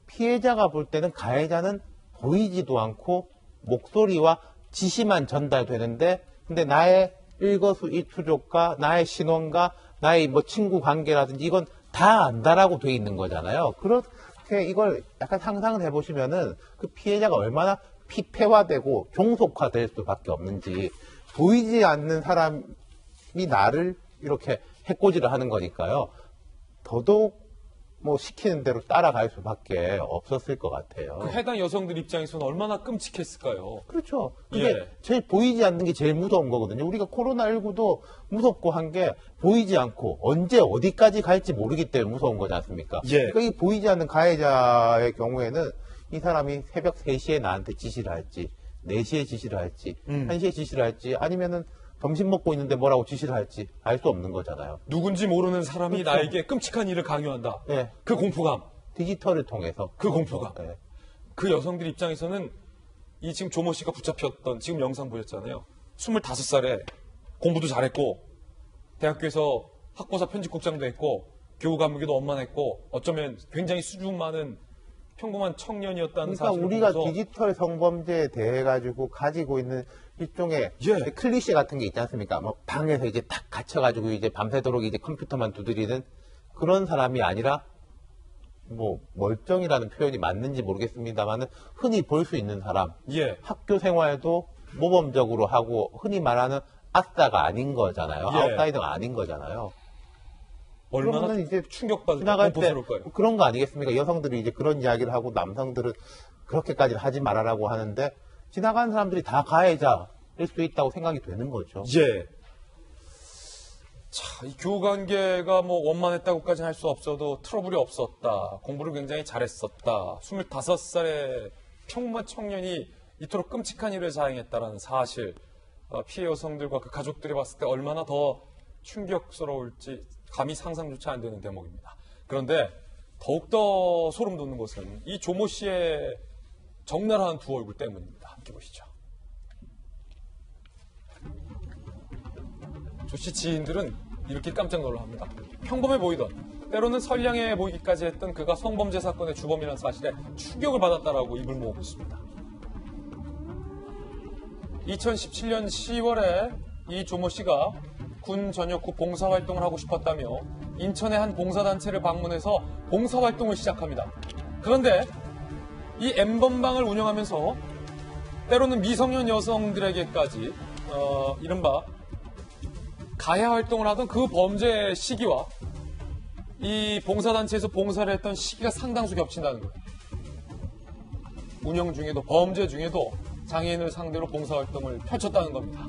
[SPEAKER 4] 피해자가 볼 때는 가해자는 보이지도 않고 목소리와 지시만 전달되는데, 근데 나의 일거수일투족과 나의 신원과 나의 뭐 친구 관계라든지 이건 다 안다라고 돼 있는 거잖아요. 그렇게 이걸 약간 상상을 해보시면은 그 피해자가 얼마나 피폐화되고 종속화될 수밖에 없는지, 보이지 않는 사람이 나를 이렇게 해코지를 하는 거니까요. 더더욱 뭐 시키는 대로 따라갈 수밖에 없었을 것 같아요.
[SPEAKER 1] 그 해당 여성들 입장에서는 얼마나 끔찍했을까요?
[SPEAKER 4] 그렇죠. 그게
[SPEAKER 1] 예.
[SPEAKER 4] 제일 보이지 않는 게 제일 무서운 거거든요. 우리가 코로나19도 무섭고 한 게 보이지 않고 언제 어디까지 갈지 모르기 때문에 무서운 거지 않습니까?
[SPEAKER 1] 예.
[SPEAKER 4] 그러니까 이 보이지 않는 가해자의 경우에는 이 사람이 새벽 3시에 나한테 지시를 할지, 4시에 지시를 할지, 1시에 지시를 할지, 아니면은 점심 먹고 있는데 뭐라고 지시를 할지 알 수 없는 거잖아요.
[SPEAKER 1] 누군지 모르는 사람이
[SPEAKER 4] 그렇죠.
[SPEAKER 1] 나에게 끔찍한 일을 강요한다.
[SPEAKER 4] 네.
[SPEAKER 1] 그 공포감.
[SPEAKER 4] 디지털을 통해서.
[SPEAKER 1] 그 공포감.
[SPEAKER 4] 네.
[SPEAKER 1] 그 여성들 입장에서는 이 지금 조모 씨가 붙잡혔던 지금 영상 보셨잖아요. 25살에 공부도 잘했고 대학교에서 학보사 편집국장도 했고 교우 감독도 원만했고 어쩌면 굉장히 수준 많은 평범한 청년이었다는
[SPEAKER 4] 그러니까
[SPEAKER 1] 사실을
[SPEAKER 4] 우리가
[SPEAKER 1] 보면서
[SPEAKER 4] 디지털 성범죄에 대해 가지고 가지고 있는 일종의
[SPEAKER 1] 예.
[SPEAKER 4] 클리셰 같은 게 있지 않습니까? 뭐 방에서 이제 딱 갇혀가지고 이제 밤새도록 이제 컴퓨터만 두드리는 그런 사람이 아니라, 뭐 멀쩡이라는 표현이 맞는지 모르겠습니다만은 흔히 볼 수 있는 사람,
[SPEAKER 1] 예.
[SPEAKER 4] 학교 생활도 모범적으로 하고 흔히 말하는 아싸가 아닌 거잖아요.
[SPEAKER 1] 예.
[SPEAKER 4] 아웃사이더가 아닌 거잖아요.
[SPEAKER 1] 얼마나
[SPEAKER 4] 그러면은 이제
[SPEAKER 1] 충격받을
[SPEAKER 4] 지나갈 때
[SPEAKER 1] 공포스러울까요?
[SPEAKER 4] 그런 거 아니겠습니까? 여성들이 이제 그런 이야기를 하고 남성들은 그렇게까지 하지 말아라고 하는데 지나가는 사람들이 다 가해자일 수 있다고 생각이 되는 거죠.
[SPEAKER 1] 예. 자, 이 교우 관계가 뭐 원만했다고까지는 할 수 없어도 트러블이 없었다. 공부를 굉장히 잘했었다. 25살의 평범한 청년이 이토록 끔찍한 일을 자행했다라는 사실. 피해 여성들과 그 가족들이 봤을 때 얼마나 더 충격스러울지 감히 상상조차 안 되는 대목입니다. 그런데 더욱더 소름 돋는 것은 이 조모 씨의 적나라한 두 얼굴 때문입니다. 함께 보시죠. 조 씨 지인들은 이렇게 깜짝 놀라합니다. 평범해 보이던, 때로는 선량해 보이기까지 했던 그가 성범죄 사건의 주범이라는 사실에 충격을 받았다라고 입을 모으고 있습니다. 2017년 10월에 이 조모 씨가 군 전역 후 봉사활동을 하고 싶었다며 인천의 한 봉사단체를 방문해서 봉사활동을 시작합니다. 그런데 이 N번방을 운영하면서 때로는 미성년 여성들에게까지 이른바 가해 활동을 하던 그 범죄 시기와 이 봉사단체에서 봉사를 했던 시기가 상당수 겹친다는 거예요. 운영 중에도 범죄 중에도 장애인을 상대로 봉사활동을 펼쳤다는 겁니다.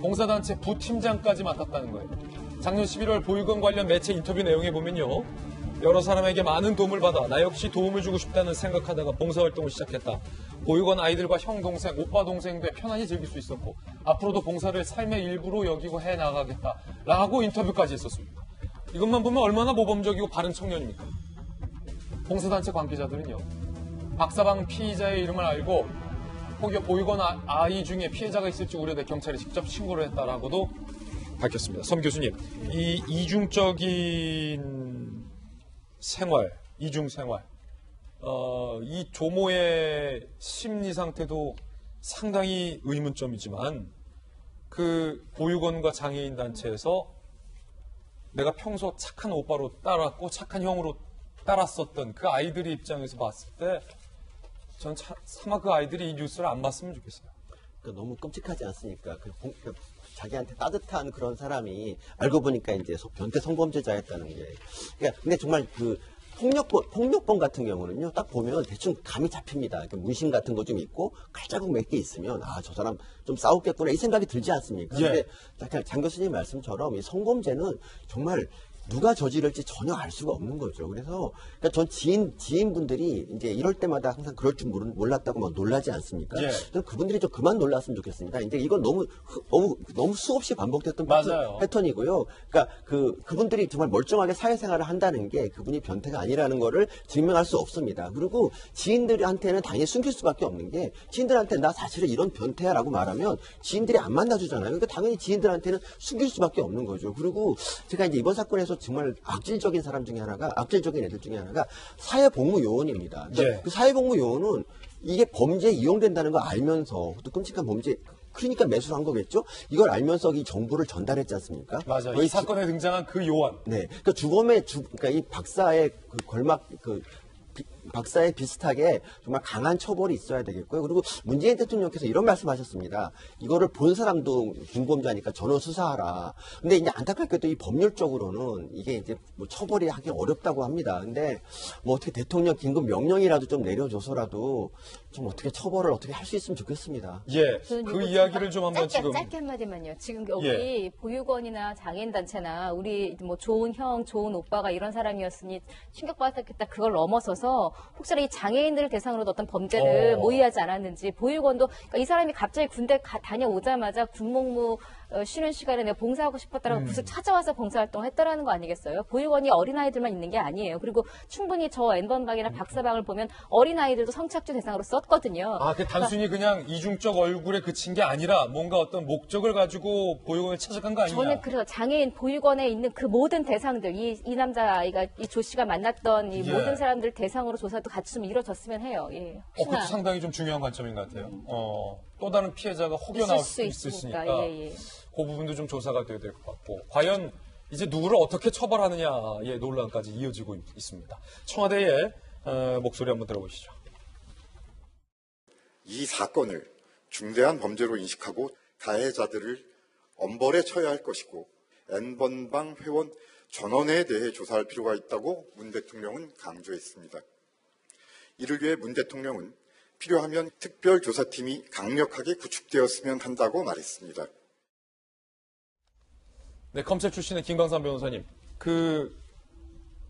[SPEAKER 1] 봉사단체 부팀장까지 맡았다는 거예요. 작년 11월 보육원 관련 매체 인터뷰 내용에 보면요. 여러 사람에게 많은 도움을 받아 나 역시 도움을 주고 싶다는 생각하다가 봉사활동을 시작했다. 보육원 아이들과 형, 동생, 오빠, 동생도 편안히 즐길 수 있었고 앞으로도 봉사를 삶의 일부로 여기고 해나가겠다. 라고 인터뷰까지 했었습니다. 이것만 보면 얼마나 모범적이고 바른 청년입니까? 봉사단체 관계자들은요. 박사방 피의자의 이름을 알고 혹여 보육원 아이 중에 피해자가 있을지 우려돼 경찰에 직접 신고를 했다라고도 밝혔습니다. 섬 교수님, 이 이중적인 생활, 이중 생활, 이 조모의 심리 상태도 상당히 의문점이지만 그 보육원과 장애인 단체에서 내가 평소 착한 오빠로 따랐고 착한 형으로 따랐었던 그 아이들의 입장에서 봤을 때 전 차마 그 아이들이 이 뉴스를 안 봤으면 좋겠어요.
[SPEAKER 5] 그러니까 너무 끔찍하지 않습니까? 자기한테 따뜻한 그런 사람이 알고 보니까 이제 변태 성범죄자였다는 게. 그러니까 근데 정말 그 폭력범 같은 경우는요, 딱 보면 대충 감이 잡힙니다. 문신 같은 거 좀 있고 칼자국 몇 개 있으면 저 사람 좀 싸웠겠구나 이 생각이 들지 않습니까?
[SPEAKER 1] 예.
[SPEAKER 5] 근데 장 교수님 말씀처럼 이 성범죄는 정말 누가 저지를지 전혀 알 수가 없는 거죠. 그래서 그러니까 전 지인분들이 이제 이럴 때마다 항상 그럴 줄 몰랐다고 막 놀라지 않습니까?
[SPEAKER 1] 예.
[SPEAKER 5] 저는 그분들이 좀 그만 놀랐으면 좋겠습니다. 이제 이건 너무 수없이 반복됐던
[SPEAKER 1] 맞아요.
[SPEAKER 5] 패턴이고요. 그러니까 그분들이 정말 멀쩡하게 사회생활을 한다는 게 그분이 변태가 아니라는 거를 증명할 수 없습니다. 그리고 지인들한테는 당연히 숨길 수밖에 없는 게 지인들한테 나 사실은 이런 변태야라고 말하면 지인들이 안 만나주잖아요. 그러니까 당연히 지인들한테는 숨길 수밖에 없는 거죠. 그리고 제가 이제 이번 사건에서 정말 악질적인 애들 중에 하나가 사회복무요원입니다.
[SPEAKER 1] 예.
[SPEAKER 5] 그 사회복무요원은 이게 범죄에 이용된다는 걸 알면서 또 끔찍한 범죄 그러니까 매수를 한 거겠죠? 이걸 알면서 이 정보를 전달했지 않습니까?
[SPEAKER 1] 맞아요. 이 사건에 등장한 그 요원.
[SPEAKER 5] 네. 그러니까 그러니까 이 박사의 박사에 비슷하게 정말 강한 처벌이 있어야 되겠고요. 그리고 문재인 대통령께서 이런 말씀하셨습니다. 이거를 본 사람도 중범죄니까 전원 수사하라. 근데 이제 안타깝게도 이 법률적으로는 이게 이제 뭐 처벌이 하기 어렵다고 합니다. 근데 뭐 어떻게 대통령 긴급 명령이라도 좀 내려줘서라도 좀 어떻게 처벌을 어떻게 할 수 있으면 좋겠습니다.
[SPEAKER 1] 예. 그 이야기를 좀 한번
[SPEAKER 6] 짧게 한마디만요. 지금 여기 보육원이나 장애인단체나 우리 뭐 좋은 형, 좋은 오빠가 이런 사람이었으니 충격받았겠다. 그걸 넘어서서 혹시나 이 장애인들을 대상으로 어떤 범죄를 모의하지 않았는지 보육원도 그러니까 이 사람이 갑자기 군대 다녀오자마자 군복무 쉬는 시간에 내가 봉사하고 싶었다라고 무슨 찾아와서 봉사활동을 했다라는 거 아니겠어요? 보육원이 어린아이들만 있는 게 아니에요. 그리고 충분히 저 N번방이나 박사방을 보면 어린아이들도 성착취 대상으로 썼거든요.
[SPEAKER 1] 그 단순히 그냥 이중적 얼굴에 그친 게 아니라 뭔가 어떤 목적을 가지고 보육원에 찾아간 거 아니냐?
[SPEAKER 6] 저는 그래서 장애인 보육원에 있는 그 모든 대상들, 이 남자아이가 이 조 씨가 만났던 이 모든 사람들 대상으로 조사도 같이 좀 이루어졌으면 해요. 예.
[SPEAKER 1] 그것도 상당히 좀 중요한 관점인 것 같아요. 또 다른 피해자가 혹여 나올 수 있으니까 그 부분도 좀 조사가 돼야 될 것 같고 과연 이제 누구를 어떻게 처벌하느냐의 논란까지 이어지고 있습니다. 청와대의 목소리 한번 들어보시죠.
[SPEAKER 14] 이 사건을 중대한 범죄로 인식하고 가해자들을 엄벌에 처해야 할 것이고 N번방 회원 전원에 대해 조사할 필요가 있다고 문 대통령은 강조했습니다. 이를 위해 문 대통령은 필요하면 특별조사팀이 강력하게 구축되었으면 한다고 말했습니다.
[SPEAKER 1] 네, 검찰 출신의 김광삼 변호사님.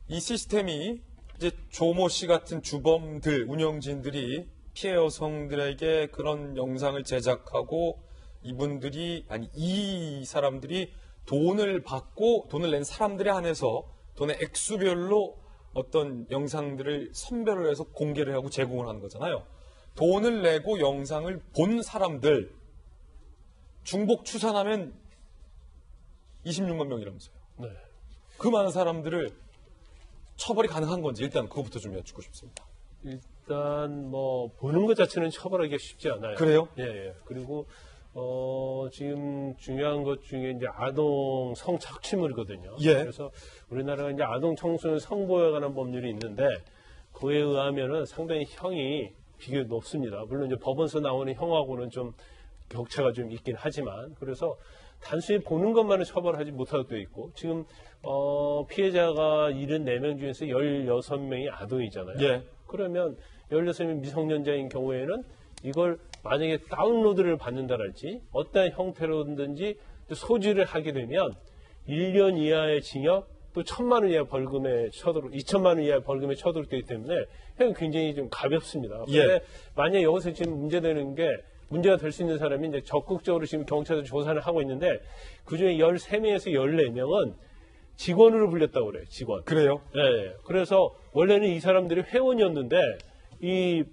[SPEAKER 1] 이 시스템이 이제 조모 씨 같은 주범들, 운영진들이 피해 여성들에게 그런 영상을 제작하고 이 사람들이 돈을 받고 돈을 낸 사람들에 한해서 돈의 액수별로 어떤 영상들을 선별을 해서 공개를 하고 제공을 하는 거잖아요. 돈을 내고 영상을 본 사람들 중복 추산하면 26만 명이라면서요.
[SPEAKER 12] 네.
[SPEAKER 1] 그 많은 사람들을 처벌이 가능한 건지 일단 그것부터 좀 여쭙고 싶습니다.
[SPEAKER 12] 일단 뭐 보는 것 자체는 처벌하기가 쉽지 않아요.
[SPEAKER 1] 그래요?
[SPEAKER 12] 예. 그리고 지금 중요한 것 중에 이제 아동 성착취물이거든요.
[SPEAKER 1] 예.
[SPEAKER 12] 그래서 우리나라가 이제 아동 청소년 성보호에 관한 법률이 있는데 그에 의하면은 상당히 형이 비교가 높습니다. 물론 이제 법원에서 나오는 형하고는 좀 격차가 좀 있긴 하지만 그래서 단순히 보는 것만은 처벌하지 못하게 돼 있고 지금 피해자가 74명 중에서 16명이 아동이잖아요.
[SPEAKER 1] 예.
[SPEAKER 12] 그러면 16명이 미성년자인 경우에는 이걸 만약에 다운로드를 받는다랄지 어떠한 형태로든지 소지를 하게 되면 1년 이하의 징역 또 1,000만 원 이하 벌금에 2천만 원 이하 벌금에 처돌되기 때문에 형이 굉장히 좀 가볍습니다. 그런데 만약에 여기서 지금 문제가 될 수 있는 사람이 이제 적극적으로 지금 경찰에서 조사를 하고 있는데 그중에 13명에서 14명은 직원으로 불렸다고 그래요. 직원.
[SPEAKER 1] 그래요?
[SPEAKER 12] 네. 그래서 원래는 이 사람들이 회원이었는데 이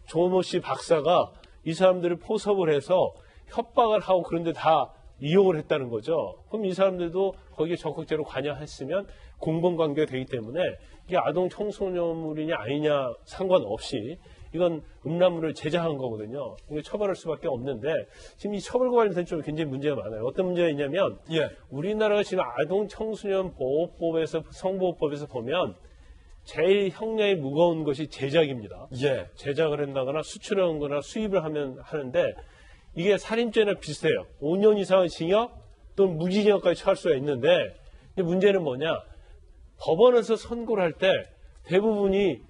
[SPEAKER 12] 조모 씨 박사가 이 사람들을 포섭을 해서 협박을 하고 그런데 다 이용을 했다는 거죠. 그럼 이 사람들도 거기에 적극적으로 관여했으면 공범관계가 되기 때문에 이게 아동 청소년물이냐 아니냐 상관없이 이건 음란물을 제작한 거거든요. 이게 처벌할 수밖에 없는데 지금 이 처벌과 관련된 좀 굉장히 문제가 많아요. 어떤 문제가 있냐면 우리나라가 지금 아동 청소년 보호법에서 성보호법에서 보면 제일 형량이 무거운 것이 제작입니다. 제작을 한다거나 수출을 하거나 수입을 하는데 이게 살인죄나 비슷해요. 5년 이상의 징역 또는 무기징역까지 처할 수가 있는데 문제는 뭐냐? 법원에서 선고를 할 때 대부분이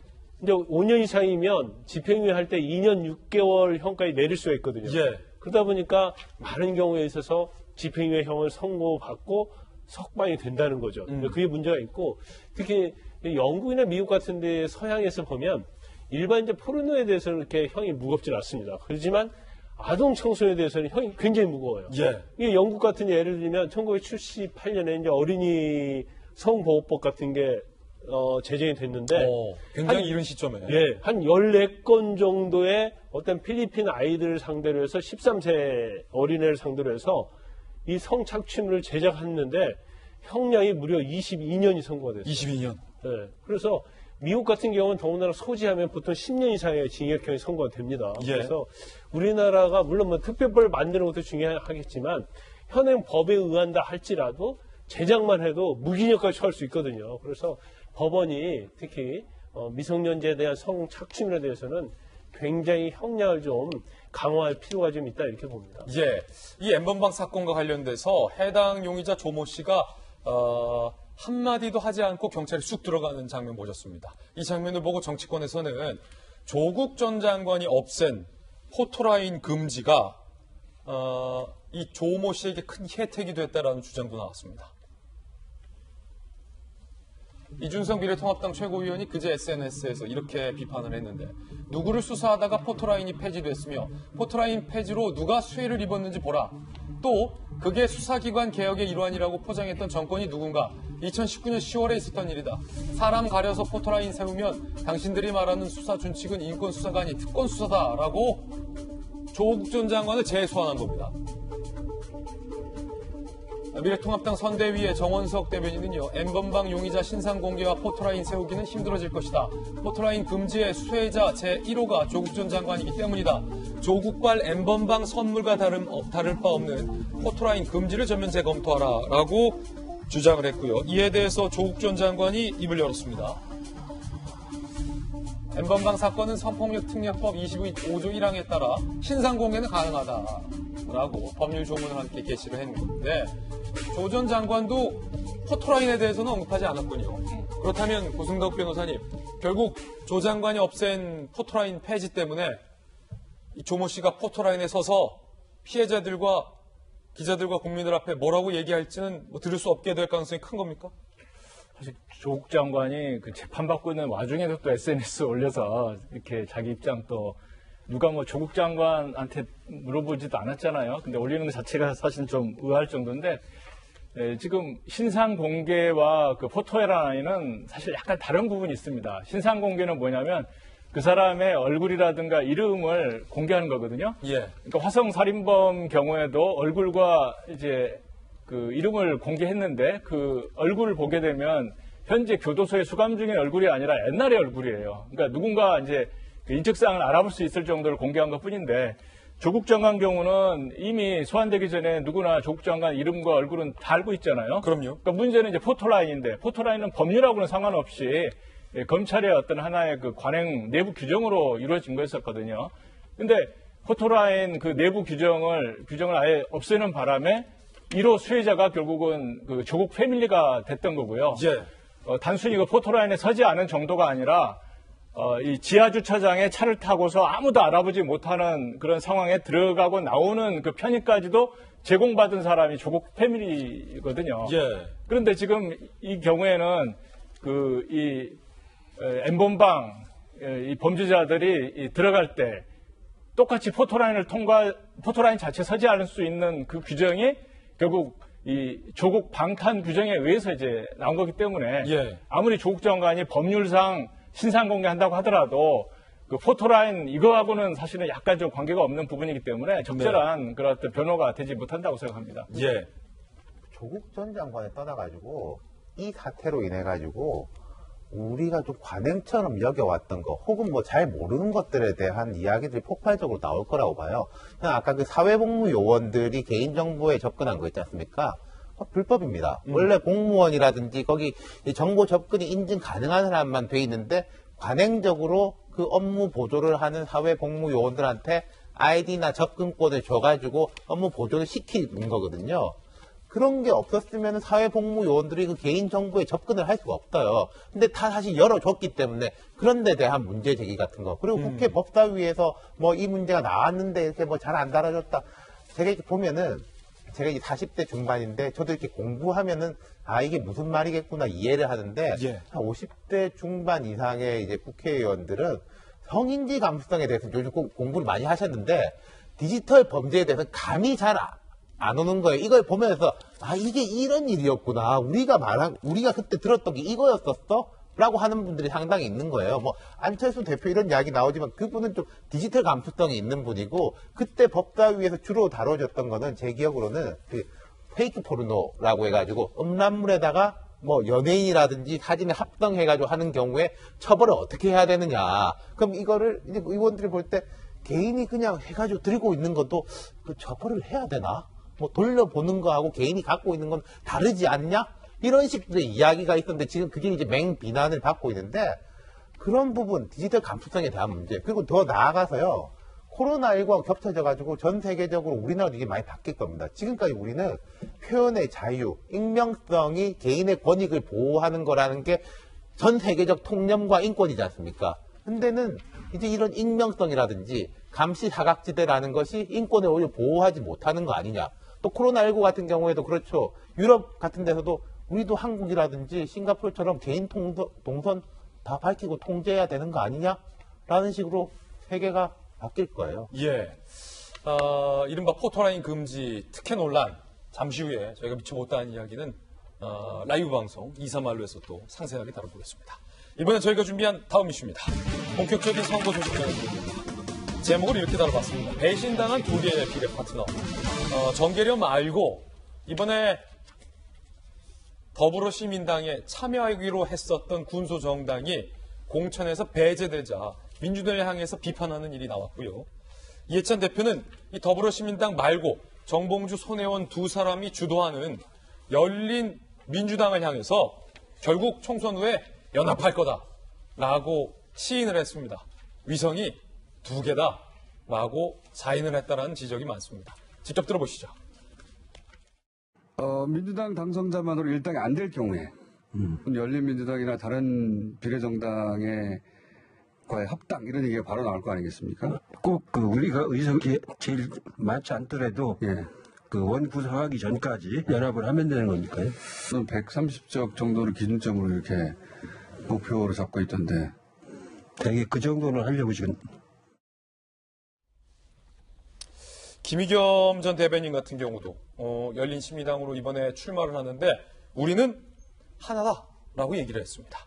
[SPEAKER 12] 이제 5년 이상이면 집행유예 할 때 2년 6개월형까지 내릴 수가 있거든요. 그러다 보니까 많은 경우에 있어서 집행유예형을 선고받고 석방이 된다는 거죠. 그게 문제가 있고 특히 영국이나 미국 같은 데 서양에서 보면 일반 이제 포르노에 대해서는 이렇게 형이 무겁지 않습니다. 그렇지만 아동 청소년에 대해서는 형이 굉장히 무거워요.
[SPEAKER 1] 예.
[SPEAKER 12] 이게 영국 같은 예를 들면 1978년에 이제 어린이 성보호법 같은 게 제정이 됐는데
[SPEAKER 1] 굉장히 이른 시점에
[SPEAKER 12] 예, 한 14건 정도의 어떤 필리핀 아이들을 상대로 해서 13세 어린애를 상대로 해서 이 성착취물을 제작했는데 형량이 무려 22년이 선고가 됐어요.
[SPEAKER 1] 22년.
[SPEAKER 12] 예. 그래서 미국 같은 경우는 더군다나 소지하면 보통 10년 이상의 징역형이 선고가 됩니다.
[SPEAKER 1] 예.
[SPEAKER 12] 그래서 우리나라가 물론 뭐 특별법을 만드는 것도 중요하겠지만 현행 법에 의한다 할지라도 제작만 해도 무기징역까지 처할 수 있거든요. 그래서 법원이 특히 미성년자에 대한 성착취물에 대해서는 굉장히 형량을 좀 강화할 필요가 좀 있다 이렇게 봅니다.
[SPEAKER 1] 예, 이 N번방 사건과 관련돼서 해당 용의자 조모 씨가 한마디도 하지 않고 경찰에 쑥 들어가는 장면 보셨습니다. 이 장면을 보고 정치권에서는 조국 전 장관이 없앤 포토라인 금지가 이 조모 씨에게 큰 혜택이 됐다라는 주장도 나왔습니다. 이준석 미래통합당 최고위원이 그제 SNS에서 이렇게 비판을 했는데 누구를 수사하다가 포토라인이 폐지됐으며 포토라인 폐지로 누가 수혜를 입었는지 보라. 또 그게 수사기관 개혁의 일환이라고 포장했던 정권이 누군가. 2019년 10월에 있었던 일이다. 사람 가려서 포토라인 세우면 당신들이 말하는 수사 준칙은 인권수사가 아닌 특권수사다라고 조국 전 장관을 재소환한 겁니다. 미래통합당 선대위의 정원석 대변인은요. N번방 용의자 신상 공개와 포토라인 세우기는 힘들어질 것이다. 포토라인 금지의 수혜자 제1호가 조국 전 장관이기 때문이다. 조국발 N번방 선물과 다를 바 없는 포토라인 금지를 전면 재검토하라 라고 주장을 했고요. 이에 대해서 조국 전 장관이 입을 열었습니다. N번방 사건은 성폭력특례법 25조 1항에 따라 신상 공개는 가능하다라고 법률 조문을 함께 게시를 했는데 조 전 장관도 포토라인에 대해서는 언급하지 않았군요. 그렇다면 고승덕 변호사님, 결국 조 장관이 없앤 포토라인 폐지 때문에 이 조모 씨가 포토라인에 서서 피해자들과 기자들과 국민들 앞에 뭐라고 얘기할지는 들을 수 없게 될 가능성이 큰 겁니까?
[SPEAKER 13] 사실 조국 장관이 그 재판받고 있는 와중에도 또 SNS 올려서 이렇게 자기 입장 또 누가 뭐 조국 장관한테 물어보지도 않았잖아요. 근데 올리는 것 자체가 사실 좀 의아할 정도인데 지금 신상 공개와 그 포토라인은 사실 약간 다른 부분이 있습니다. 신상 공개는 뭐냐면 그 사람의 얼굴이라든가 이름을 공개하는 거거든요.
[SPEAKER 1] 예.
[SPEAKER 13] 그러니까 화성 살인범 경우에도 얼굴과 이제 그 이름을 공개했는데 그 얼굴을 보게 되면 현재 교도소에 수감 중인 얼굴이 아니라 옛날의 얼굴이에요. 그러니까 누군가 이제 그 인적사항을 알아볼 수 있을 정도로 공개한 것 뿐인데 조국 장관 경우는 이미 소환되기 전에 누구나 조국 장관 이름과 얼굴은 다 알고 있잖아요.
[SPEAKER 1] 그럼요.
[SPEAKER 13] 그러니까 문제는 이제 포토라인인데 포토라인은 법률하고는 상관없이 검찰의 어떤 하나의 그 관행 내부 규정으로 이루어진 거였었거든요. 근데 포토라인 그 내부 규정을 아예 없애는 바람에 1호 수혜자가 결국은 그 조국 패밀리가 됐던 거고요.
[SPEAKER 1] 예.
[SPEAKER 13] 단순히 그 포토라인에 서지 않은 정도가 아니라 이 지하주차장에 차를 타고서 아무도 알아보지 못하는 그런 상황에 들어가고 나오는 그 편의까지도 제공받은 사람이 조국 패밀리거든요.
[SPEAKER 1] 예.
[SPEAKER 13] 그런데 지금 이 경우에는 이 N번방 이 범죄자들이 들어갈 때 똑같이 포토라인 자체 서지 않을 수 있는 그 규정이 결국 이 조국 방탄 규정에 의해서 이제 나온 거기 때문에
[SPEAKER 1] 예.
[SPEAKER 13] 아무리 조국 장관이 법률상 신상 공개한다고 하더라도 그 포토라인 이거하고는 사실은 약간 좀 관계가 없는 부분이기 때문에 적절한 그런 어떤 변호가 되지 못한다고 생각합니다.
[SPEAKER 1] 예.
[SPEAKER 4] 조국 전 장관에 떠나가지고 이 사태로 인해 가지고 우리가 좀 관행처럼 여겨왔던 거 혹은 뭐 잘 모르는 것들에 대한 이야기들이 폭발적으로 나올 거라고 봐요. 그냥 아까 그 사회복무 요원들이 개인정보에 접근한 거 있지 않습니까? 불법입니다. 원래 공무원이라든지 거기 정보 접근이 인증 가능한 사람만 돼 있는데 관행적으로 그 업무 보조를 하는 사회복무 요원들한테 아이디나 접근권을 줘가지고 업무 보조를 시키는 거거든요. 그런 게 없었으면 사회복무 요원들이 그 개인정보에 접근을 할 수가 없어요. 근데 다 사실 열어줬기 때문에 그런 데 대한 문제 제기 같은 거. 그리고 국회 법사위에서 뭐 이 문제가 나왔는데 이렇게 뭐 잘 안 다뤄졌다. 제가 이렇게 보면은 제가 이제 40대 중반인데 저도 이렇게 공부하면은 이게 무슨 말이겠구나 이해를 하는데
[SPEAKER 1] 예.
[SPEAKER 4] 한 50대 중반 이상의 이제 국회의원들은 성인지 감수성에 대해서 요즘 공부를 많이 하셨는데 디지털 범죄에 대해서 감이 잘 안 오는 거예요. 이걸 보면서 이게 이런 일이었구나. 우리가 그때 들었던 게 이거였었어? 라고 하는 분들이 상당히 있는 거예요. 뭐 안철수 대표 이런 이야기 나오지만 그분은 좀 디지털 감수성이 있는 분이고 그때 법사위에서 주로 다뤄졌던 거는 제 기억으로는 그 페이크 포르노라고 해가지고 음란물에다가 뭐 연예인이라든지 사진을 합성해가지고 하는 경우에 처벌을 어떻게 해야 되느냐. 그럼 이거를 이제 의원들이 볼 때 개인이 그냥 해가지고 들고 있는 것도 그 처벌을 해야 되나? 뭐 돌려보는 거하고 개인이 갖고 있는 건 다르지 않냐? 이런 식의 이야기가 있었는데 지금 그게 이제 맹비난을 받고 있는데 그런 부분, 디지털 감수성에 대한 문제, 그리고 더 나아가서요. 코로나19하고 겹쳐져가지고 전 세계적으로 우리나라도 이게 많이 바뀔 겁니다. 지금까지 우리는 표현의 자유, 익명성이 개인의 권익을 보호하는 거라는 게 전 세계적 통념과 인권이지 않습니까? 근데는 이제 이런 익명성이라든지 감시 사각지대라는 것이 인권을 오히려 보호하지 못하는 거 아니냐. 또 코로나19 같은 경우에도 그렇죠. 유럽 같은 데서도 우리도 한국이라든지 싱가포르처럼 개인 동선 다 밝히고 통제해야 되는 거 아니냐라는 식으로 세계가 바뀔 거예요.
[SPEAKER 1] 예. 이른바 포토라인 금지 특혜 논란 잠시 후에 저희가 미처 못다한 이야기는 라이브 방송 2, 3말로에서 또 상세하게 다뤄보겠습니다. 이번에 저희가 준비한 다음 이슈입니다. 본격적인 선거 조직 전입니다. 제목을 이렇게 다뤄봤습니다. 배신당한 두 개의 비례 파트너. 정계련 말고 이번에 더불어시민당에 참여하기로 했었던 군소정당이 공천에서 배제되자 민주당을 향해서 비판하는 일이 나왔고요. 이해찬 대표는 이 더불어시민당 말고 정봉주, 손혜원 두 사람이 주도하는 열린 민주당을 향해서 결국 총선 후에 연합할 거다라고 시인을 했습니다. 위성이 두 개다라고 자인을 했다라는 지적이 많습니다. 직접 들어보시죠.
[SPEAKER 15] 민주당 당선자만으로 일당이 안 될 경우에 열린민주당이나 다른 비례정당의 과의 합당 이런 얘기가 바로 나올 거 아니겠습니까?
[SPEAKER 16] 꼭 우리가 의석이 제일 많지 않더라도 그 원 구성하기 전까지 연합을 하면 되는 겁니까요?
[SPEAKER 15] 130석 정도를 기준점으로 이렇게 목표로 잡고 있던데
[SPEAKER 16] 되게 그 정도는 하려고 지금.
[SPEAKER 1] 김의겸 전 대변인 같은 경우도 열린시민당으로 이번에 출마를 하는데 우리는 하나다라고 얘기를 했습니다.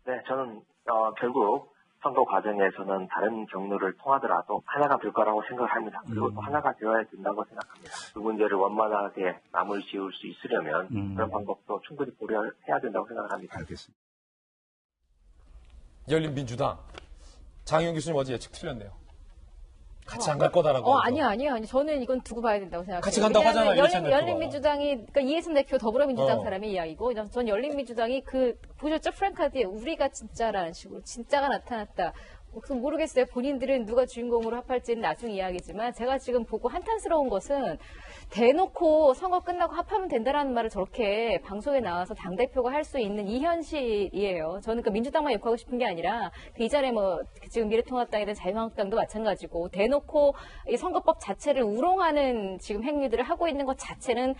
[SPEAKER 17] 네, 저는 결국 선거 과정에서는 다른 경로를 통하더라도 하나가 될 거라고 생각을 합니다. 그리고 또 하나가 되어야 된다고 생각합니다. 그 문제를 원만하게 마무리 지을 수 있으려면 그런 방법도 충분히 고려해야 된다고 생각을 합니다.
[SPEAKER 15] 알겠습니다.
[SPEAKER 1] 열린민주당 장희영 교수님 어제 예측 틀렸네요. 같이 안 갈 거다라고.
[SPEAKER 6] 아니요. 저는 이건 두고 봐야 된다고 생각해요.
[SPEAKER 1] 같이 간다고 하잖아요.
[SPEAKER 6] 열린민주당이, 그러니까 이해찬 대표 더불어민주당 사람의 이야기고, 전 열린민주당이 보셨죠? 프랭카드에 우리가 진짜라는 식으로, 진짜가 나타났다. 모르겠어요. 본인들은 누가 주인공으로 합할지는 나중 이야기지만, 제가 지금 보고 한탄스러운 것은 대놓고 선거 끝나고 합하면 된다라는 말을 저렇게 방송에 나와서 당대표가 할 수 있는 이 현실이에요. 저는 민주당만 욕하고 싶은 게 아니라 이전에 지금 미래통합당이든 자유한국당도 마찬가지고 대놓고 이 선거법 자체를 우롱하는 지금 행위들을 하고 있는 것 자체는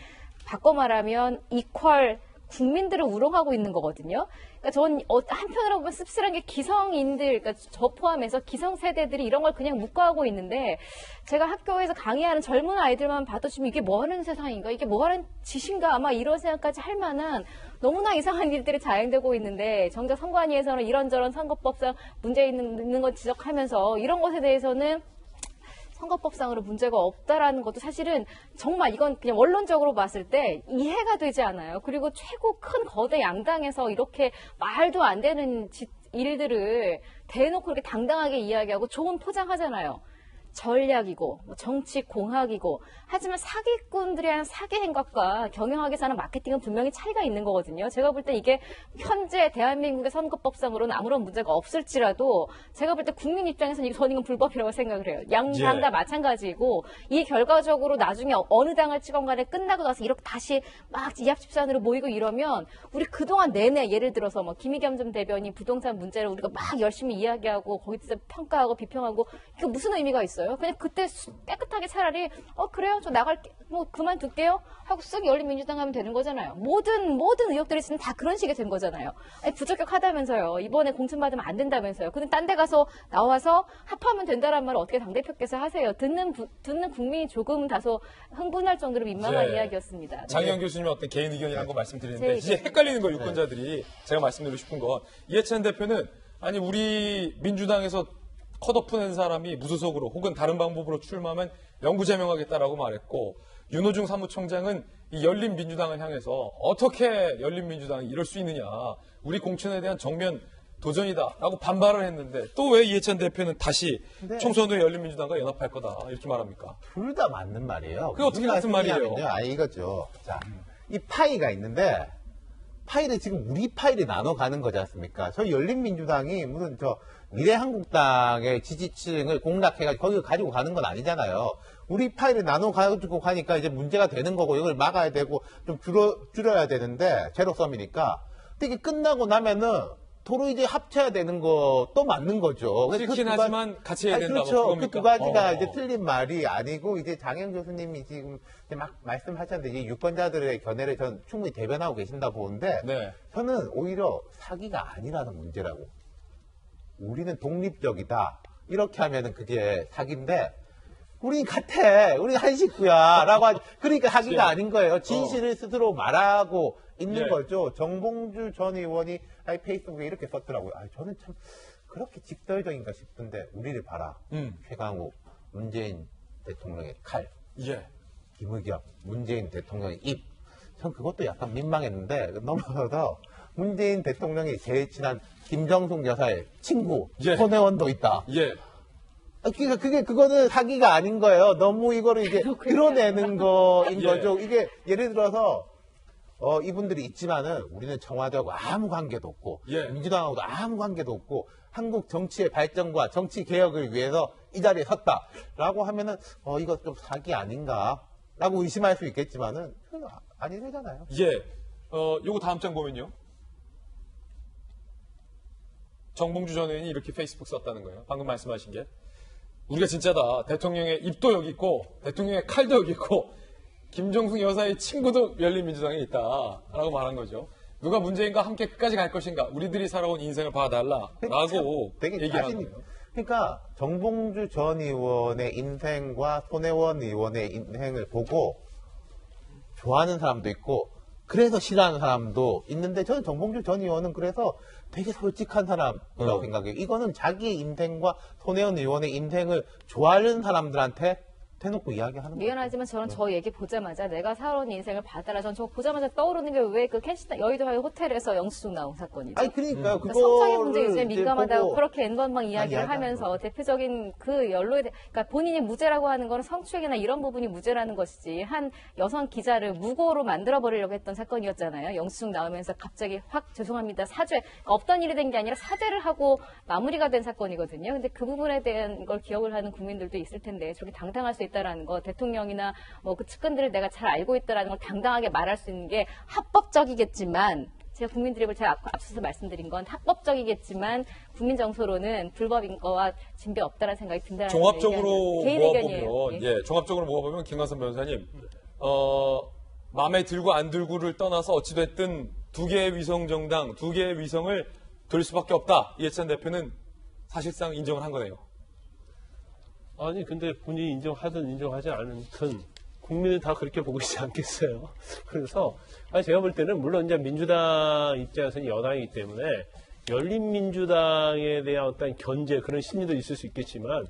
[SPEAKER 6] 바꿔 말하면 이퀄 국민들을 우롱하고 있는 거거든요. 그러니까 전 한편으로 보면 씁쓸한 게 기성인들, 그러니까 저 포함해서 기성세대들이 이런 걸 그냥 묵과하고 있는데 제가 학교에서 강의하는 젊은 아이들만 봐도 지금 이게 뭐 하는 세상인가? 이게 뭐 하는 짓인가? 아마 이런 생각까지 할 만한 너무나 이상한 일들이 자행되고 있는데 정작 선관위에서는 이런저런 선거법상 문제 있는 것 지적하면서 이런 것에 대해서는 선거법상으로 문제가 없다라는 것도 사실은 정말 이건 그냥 원론적으로 봤을 때 이해가 되지 않아요. 그리고 최고 큰 거대 양당에서 이렇게 말도 안 되는 일들을 대놓고 이렇게 당당하게 이야기하고 좋은 포장하잖아요. 전략이고 정치 공학이고 하지만 사기꾼들이 하는 사기 행각과 경영학에서 하는 마케팅은 분명히 차이가 있는 거거든요. 제가 볼 때 이게 현재 대한민국의 선거법상으로는 아무런 문제가 없을지라도 제가 볼 때 국민 입장에서는 이건 불법이라고 생각을 해요. 양당 다 마찬가지고 이 결과적으로 나중에 어느 당을 찍은 간에 끝나고 나서 이렇게 다시 막 이합집산으로 모이고 이러면 우리 그동안 내내 예를 들어서 김의겸 전 대변인 부동산 문제를 우리가 막 열심히 이야기하고 거기서 평가하고 비평하고 이게 무슨 의미가 있어요? 있겠어요? 그냥 그때 깨끗하게 차라리 그래요, 저 나갈게, 뭐 그만둘게요 하고 쓱 열린민주당 하면 되는 거잖아요. 모든 의혹들이 지금 다 그런 식이 된 거잖아요. 아니, 부적격하다면서요. 이번에 공천받으면 안 된다면서요. 근데 딴 데 가서 나와서 합하면 된다는 말을 어떻게 당대표께서 하세요? 듣는 국민이 조금 다소 흥분할 정도로 민망한 이야기였습니다.
[SPEAKER 1] 장희영 교수님의 어떤 개인 의견이라는 거 말씀드리는데
[SPEAKER 6] 제
[SPEAKER 1] 이제 헷갈리는 거 유권자들이 제가 말씀드리고 싶은 건 이해찬 대표는 아니 우리 민주당에서 컷오프 낸 사람이 무소속으로 혹은 다른 방법으로 출마하면 영구 제명하겠다라고 말했고 윤호중 사무총장은 이 열린민주당을 향해서 어떻게 열린민주당이 이럴 수 있느냐 우리 공천에 대한 정면 도전이다라고 반발을 했는데 또 왜 이해찬 대표는 다시 총선 후에 열린민주당과 연합할 거다 이렇게 말합니까?
[SPEAKER 4] 둘 다 맞는 말이에요.
[SPEAKER 1] 그게 어떻게 같은 말이에요?
[SPEAKER 4] 이거죠. 자, 이 파이가 있는데 파이를 지금 우리 파이를 나눠가는 거지 않습니까? 저희 열린민주당이 무슨 미래한국당의 지지층을 공략해가지고 거기 가지고 가는 건 아니잖아요. 우리 파이를 나눠가지고 가니까 이제 문제가 되는 거고 이걸 막아야 되고 좀 줄여야 되는데 제로섬이니까 이게 끝나고 나면은 도로 이제 합쳐야 되는 것도 맞는 거죠.
[SPEAKER 1] 싫긴 하지만 같이 해야 된다고.
[SPEAKER 4] 그렇죠. 그 두 가지가 이제 틀린 말이 아니고 이제 장현 교수님이 지금 막 말씀하셨는데 이 유권자들의 견해를 전 충분히 대변하고 계신다 보는데 저는 오히려 사기가 아니라는 문제라고. 우리는 독립적이다. 이렇게 하면은 그게 사기인데 우리 같아. 우리 한 식구야. 라고 그러니까 사기가 아닌 거예요. 진실을 스스로 말하고 있는 거죠. 정봉주 전 의원이 페이스북에 이렇게 썼더라고요. 저는 참 그렇게 직설적인가 싶은데 우리를 봐라. 최강욱, 문재인 대통령의 칼. 김의겸, 문재인 대통령의 입. 전 그것도 약간 민망했는데 넘어서 문재인 대통령이 제일 친한 김정숙 여사의 친구 손혜원도 있다. 그러니까 그거는 사기가 아닌 거예요. 너무 이거를 이제 드러내는 거인 거죠. 이게 예를 들어서 이분들이 있지만은 우리는 청와대하고 아무 관계도 없고 민주당하고도 아무 관계도 없고 한국 정치의 발전과 정치 개혁을 위해서 이 자리에 섰다라고 하면은 이거 좀 사기 아닌가라고 의심할 수 있겠지만은 아니잖아요.
[SPEAKER 1] 요거 다음 장 보면요. 정봉주 전 의원이 이렇게 페이스북 썼다는 거예요. 방금 말씀하신 게. 우리가 진짜다. 대통령의 입도 여기 있고 대통령의 칼도 여기 있고 김정숙 여사의 친구도 열린민주당에 있다라고 말한 거죠. 누가 문재인과 함께 끝까지 갈 것인가? 우리들이 살아온 인생을 봐달라라고 얘기한 거예요.
[SPEAKER 4] 그러니까 정봉주 전 의원의 인생과 손혜원 의원의 인생을 보고 좋아하는 사람도 있고 그래서 싫어하는 사람도 있는데 저는 정봉주 전 의원은 그래서 되게 솔직한 사람이라고 생각해요. 이거는 자기의 인생과 손혜원 의원의 인생을 좋아하는 사람들한테 대놓고 이야기하는 거예요.
[SPEAKER 6] 미안하지만 저는 저 얘기 보자마자 내가 살아온 인생을 봐달라. 저는 저거 보자마자 떠오르는 게 왜 그 캔시타 여의도의 호텔에서 영수증 나온 사건이죠.
[SPEAKER 4] 그러니까요.
[SPEAKER 6] 성적인 문제에 요즘에 민감하다고 그렇게 N번방 이야기를 하면서 대표적인 그 연로에 그러니까 본인이 무죄라고 하는 거는 성추행이나 이런 부분이 무죄라는 것이지 한 여성 기자를 무고로 만들어버리려고 했던 사건이었잖아요. 영수증 나오면서 갑자기 확 죄송합니다. 사죄 없던 일이 된 게 아니라 사죄를 하고 마무리가 된 사건이거든요. 근데 그 부분에 대한 걸 기억을 하는 국민들도 있을 텐데 저렇게 당당할 수 있다라는 거, 대통령이나 뭐 그 측근들을 내가 잘 알고 있다라는 걸 당당하게 말할 수 있는 게 합법적이겠지만 제가 국민들에게 제가 앞서서 말씀드린 건 합법적이겠지만 국민 정서로는 불법인 거와 진배 없다는 생각이 든다는
[SPEAKER 1] 종합적으로
[SPEAKER 6] 개인 의견이에요.
[SPEAKER 1] 모아보면 종합적으로 모아보면 김관선 변호사님 마음에 들고 안 들고를 떠나서 어찌됐든 두 개의 위성 정당, 두 개의 위성을 돌 수밖에 없다. 이해찬 대표는 사실상 인정을 한 거네요.
[SPEAKER 12] 아니 근데 본인이 인정하든 인정하지 않든 국민은 다 그렇게 보고 있지 않겠어요. 그래서 제가 볼 때는 물론 이제 민주당 입장에서는 여당이기 때문에 열린민주당에 대한 어떤 견제 그런 심리도 있을 수 있겠지만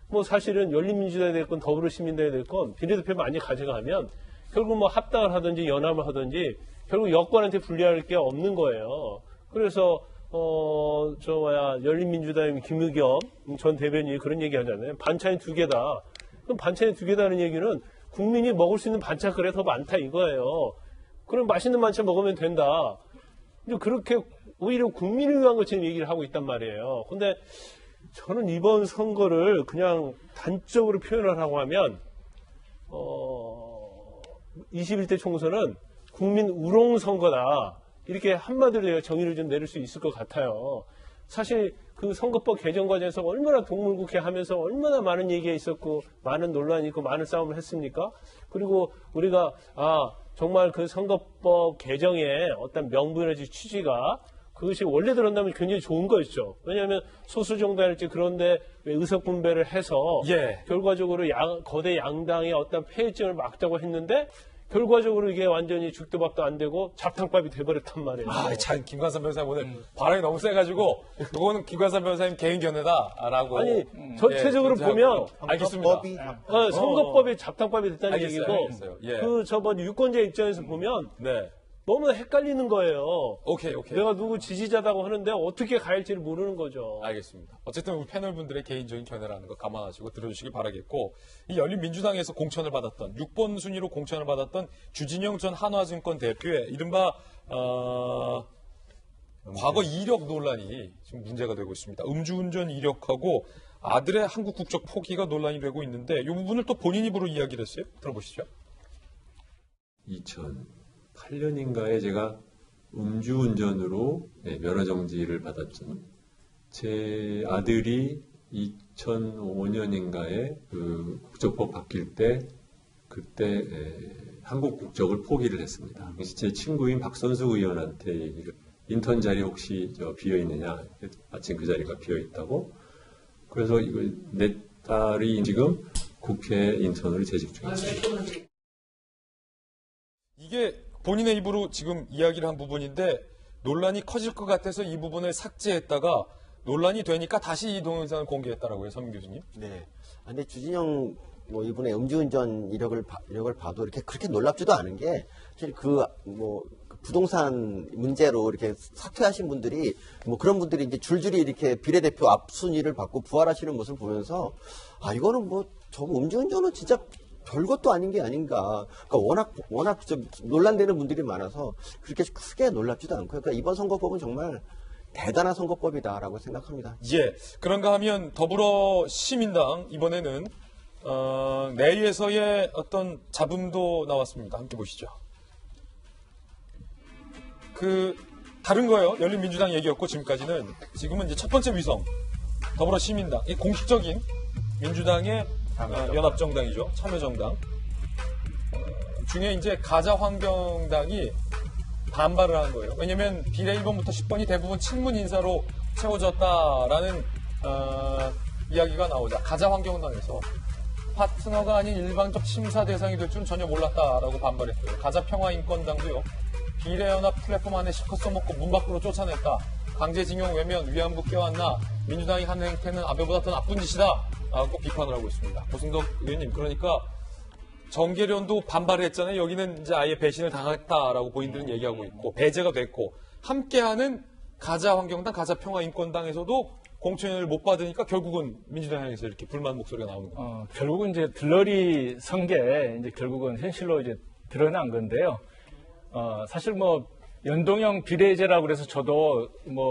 [SPEAKER 12] 뭐 사실은 열린민주당이 됐건 더불어시민당이 됐건 비례대표 많이 가져가면 결국 뭐 합당을 하든지 연합을 하든지 결국 여권한테 불리할 게 없는 거예요. 그래서 열린민주당의 김의겸 전 대변인이 그런 얘기 하잖아요. 반찬이 두 개다. 그럼 반찬이 두 개다는 얘기는 국민이 먹을 수 있는 반찬거리가 더 많다 이거예요. 그럼 맛있는 반찬 먹으면 된다. 근데 그렇게 오히려 국민을 위한 것처럼 얘기를 하고 있단 말이에요. 근데 저는 이번 선거를 그냥 단적으로 표현을 하고 하면 21대 총선은 국민 우롱 선거다. 이렇게 한마디로 제가 정의를 좀 내릴 수 있을 것 같아요. 사실 그 선거법 개정 과정에서 얼마나 동물국회 하면서 얼마나 많은 얘기가 있었고 많은 논란이 있고 많은 싸움을 했습니까? 그리고 우리가 정말 그 선거법 개정의 어떤 명분의 취지가 그것이 원래 들었다면 굉장히 좋은 거였죠. 왜냐하면 소수정당일지 그런데 왜 의석 분배를 해서 결과적으로 거대 양당의 어떤 폐해증을 막자고 했는데 결과적으로 이게 완전히 죽도 밥도 안 되고 잡탕밥이 돼버렸단 말이에요.
[SPEAKER 1] 참 김관삼 변호사님 오늘 발언이 너무 세가지고 이거는 김관삼 변호사님 개인 견해다라고.
[SPEAKER 12] 아니 전체적으로 보면
[SPEAKER 1] 알겠습니다.
[SPEAKER 12] 선거법이 잡탕밥이 됐다는
[SPEAKER 1] 알겠어요.
[SPEAKER 12] 얘기고 그 저번 유권자 입장에서 보면 너무 헷갈리는 거예요.
[SPEAKER 1] 오케이.
[SPEAKER 12] 내가 누구 지지자다고 하는데 어떻게 가일지를 모르는 거죠.
[SPEAKER 1] 알겠습니다. 어쨌든 우리 패널분들의 개인적인 견해라는 거 감안하시고 들어주시기 바라겠고, 이 열린민주당에서 공천을 받았던 6번 순위로 공천을 받았던 주진영 전 한화증권 대표의 이른바 과거 이력 논란이 지금 문제가 되고 있습니다. 음주운전 이력하고 아들의 한국 국적 포기가 논란이 되고 있는데 이 부분을 또 본인 입으로 이야기를 했어요. 들어보시죠.
[SPEAKER 18] 2008년인가에 제가 음주운전으로 면허정지를 받았죠. 제 아들이 2005년인가에 그 국적법 바뀔 때 그때 한국 국적을 포기를 했습니다. 제 친구인 박선수 의원한테 얘기를 인턴 자리 혹시 비어 있느냐? 마침 그 자리가 비어 있다고. 그래서 이걸 내 딸이 지금 국회 인턴을 재직 중입니다.
[SPEAKER 1] 이게 본인의 입으로 지금 이야기를 한 부분인데 논란이 커질 것 같아서 이 부분을 삭제했다가 논란이 되니까 다시 이 동영상을 공개했다라고요, 서민 교수님?
[SPEAKER 5] 네. 근데 주진영 이분의 음주운전 이력을 봐도 이렇게 그렇게 놀랍지도 않은 게 사실 부동산 문제로 이렇게 사퇴하신 분들이 그런 분들이 이제 줄줄이 이렇게 비례대표 앞순위를 받고 부활하시는 모습을 보면서 이거는 저거 음주운전은 진짜 별것도 아닌 게 아닌가. 그러니까 워낙 좀 논란되는 분들이 많아서 그렇게 크게 놀랍지도 않고요. 그러니까 이번 선거법은 정말 대단한 선거법이다라고 생각합니다.
[SPEAKER 1] 그런가 하면 더불어시민당 이번에는 내에서의 어떤 잡음도 나왔습니다. 함께 보시죠. 다른 거예요. 열린민주당 얘기였고 지금까지는 지금은 이제 첫 번째 위성 더불어시민당 이 공식적인 민주당의 연합정당이죠. 참여정당 중에 이제 가자환경당이 반발을 한 거예요. 왜냐면 비례 1번부터 10번이 대부분 친문 인사로 채워졌다라는 이야기가 나오자 가자환경당에서 파트너가 아닌 일방적 심사 대상이 될 줄은 전혀 몰랐다라고 반발했고요. 가자평화인권당도요. 비례연합 플랫폼 안에 실컷 써먹고 문 밖으로 쫓아냈다. 강제징용 외면 위안부 껴안나 민주당이 하는 행태는 아베보다 더 나쁜 짓이다. 라고 비판을 하고 있습니다. 고승덕 의원님, 그러니까 정계련도 반발을 했잖아요. 여기는 이제 아예 배신을 당했다라고 본인들은 얘기하고 있고 배제가 됐고 함께하는 가자환경당, 가자평화인권당에서도 공천을 못 받으니까 결국은 민주당 향해서 이렇게 불만 목소리가 나오는 겁니다.
[SPEAKER 13] 결국은 이제 들러리 선 게 이제 결국은 현실로 이제 드러난 건데요. 사실 연동형 비례제라고 그래서 저도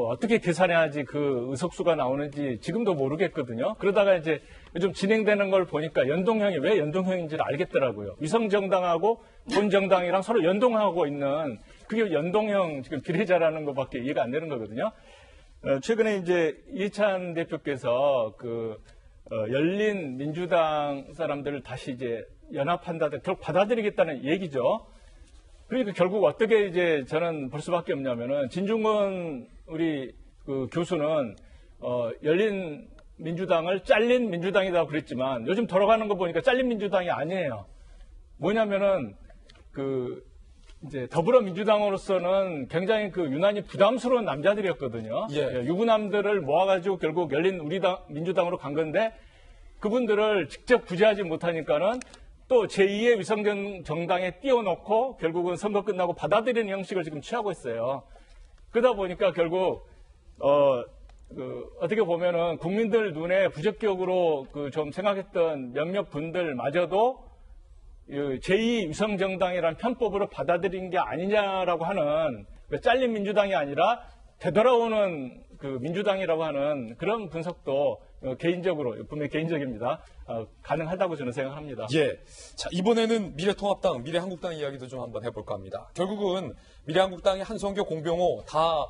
[SPEAKER 13] 어떻게 계산해야지 그 의석수가 나오는지 지금도 모르겠거든요. 그러다가 이제 요즘 진행되는 걸 보니까 연동형이 왜 연동형인지를 알겠더라고요. 위성정당하고 본정당이랑 서로 연동하고 있는 그게 연동형 지금 비례제라는 것밖에 이해가 안 되는 거거든요. 최근에 이제 이해찬 대표께서 열린 민주당 사람들을 다시 이제 연합한다, 결국 받아들이겠다는 얘기죠. 그러니까 결국 어떻게 이제 저는 볼 수밖에 없냐면은 진중권 우리 교수는 열린 민주당을 잘린 민주당이라고 그랬지만 요즘 돌아가는 거 보니까 잘린 민주당이 아니에요. 뭐냐면은 이제 더불어민주당으로서는 굉장히 유난히 부담스러운 남자들이었거든요. 유부남들을 모아가지고 결국 열린 민주당으로 간 건데 그분들을 직접 구제하지 못하니까는 또 제2의 위성정당에 띄워놓고 결국은 선거 끝나고 받아들이는 형식을 지금 취하고 있어요. 그러다 보니까 결국 어떻게 보면은 국민들 눈에 부적격으로 좀 생각했던 몇몇 분들마저도 제2 위성정당이라는 편법으로 받아들인 게 아니냐라고 하는 잘린 민주당이 아니라 되돌아오는 민주당이라고 하는 그런 분석도 개인적으로, 분명히 개인적입니다. 가능하다고 저는 생각합니다.
[SPEAKER 1] 자, 이번에는 미래통합당, 미래한국당 이야기도 좀 한번 해볼까 합니다. 결국은 미래한국당이 한성교, 공병호 다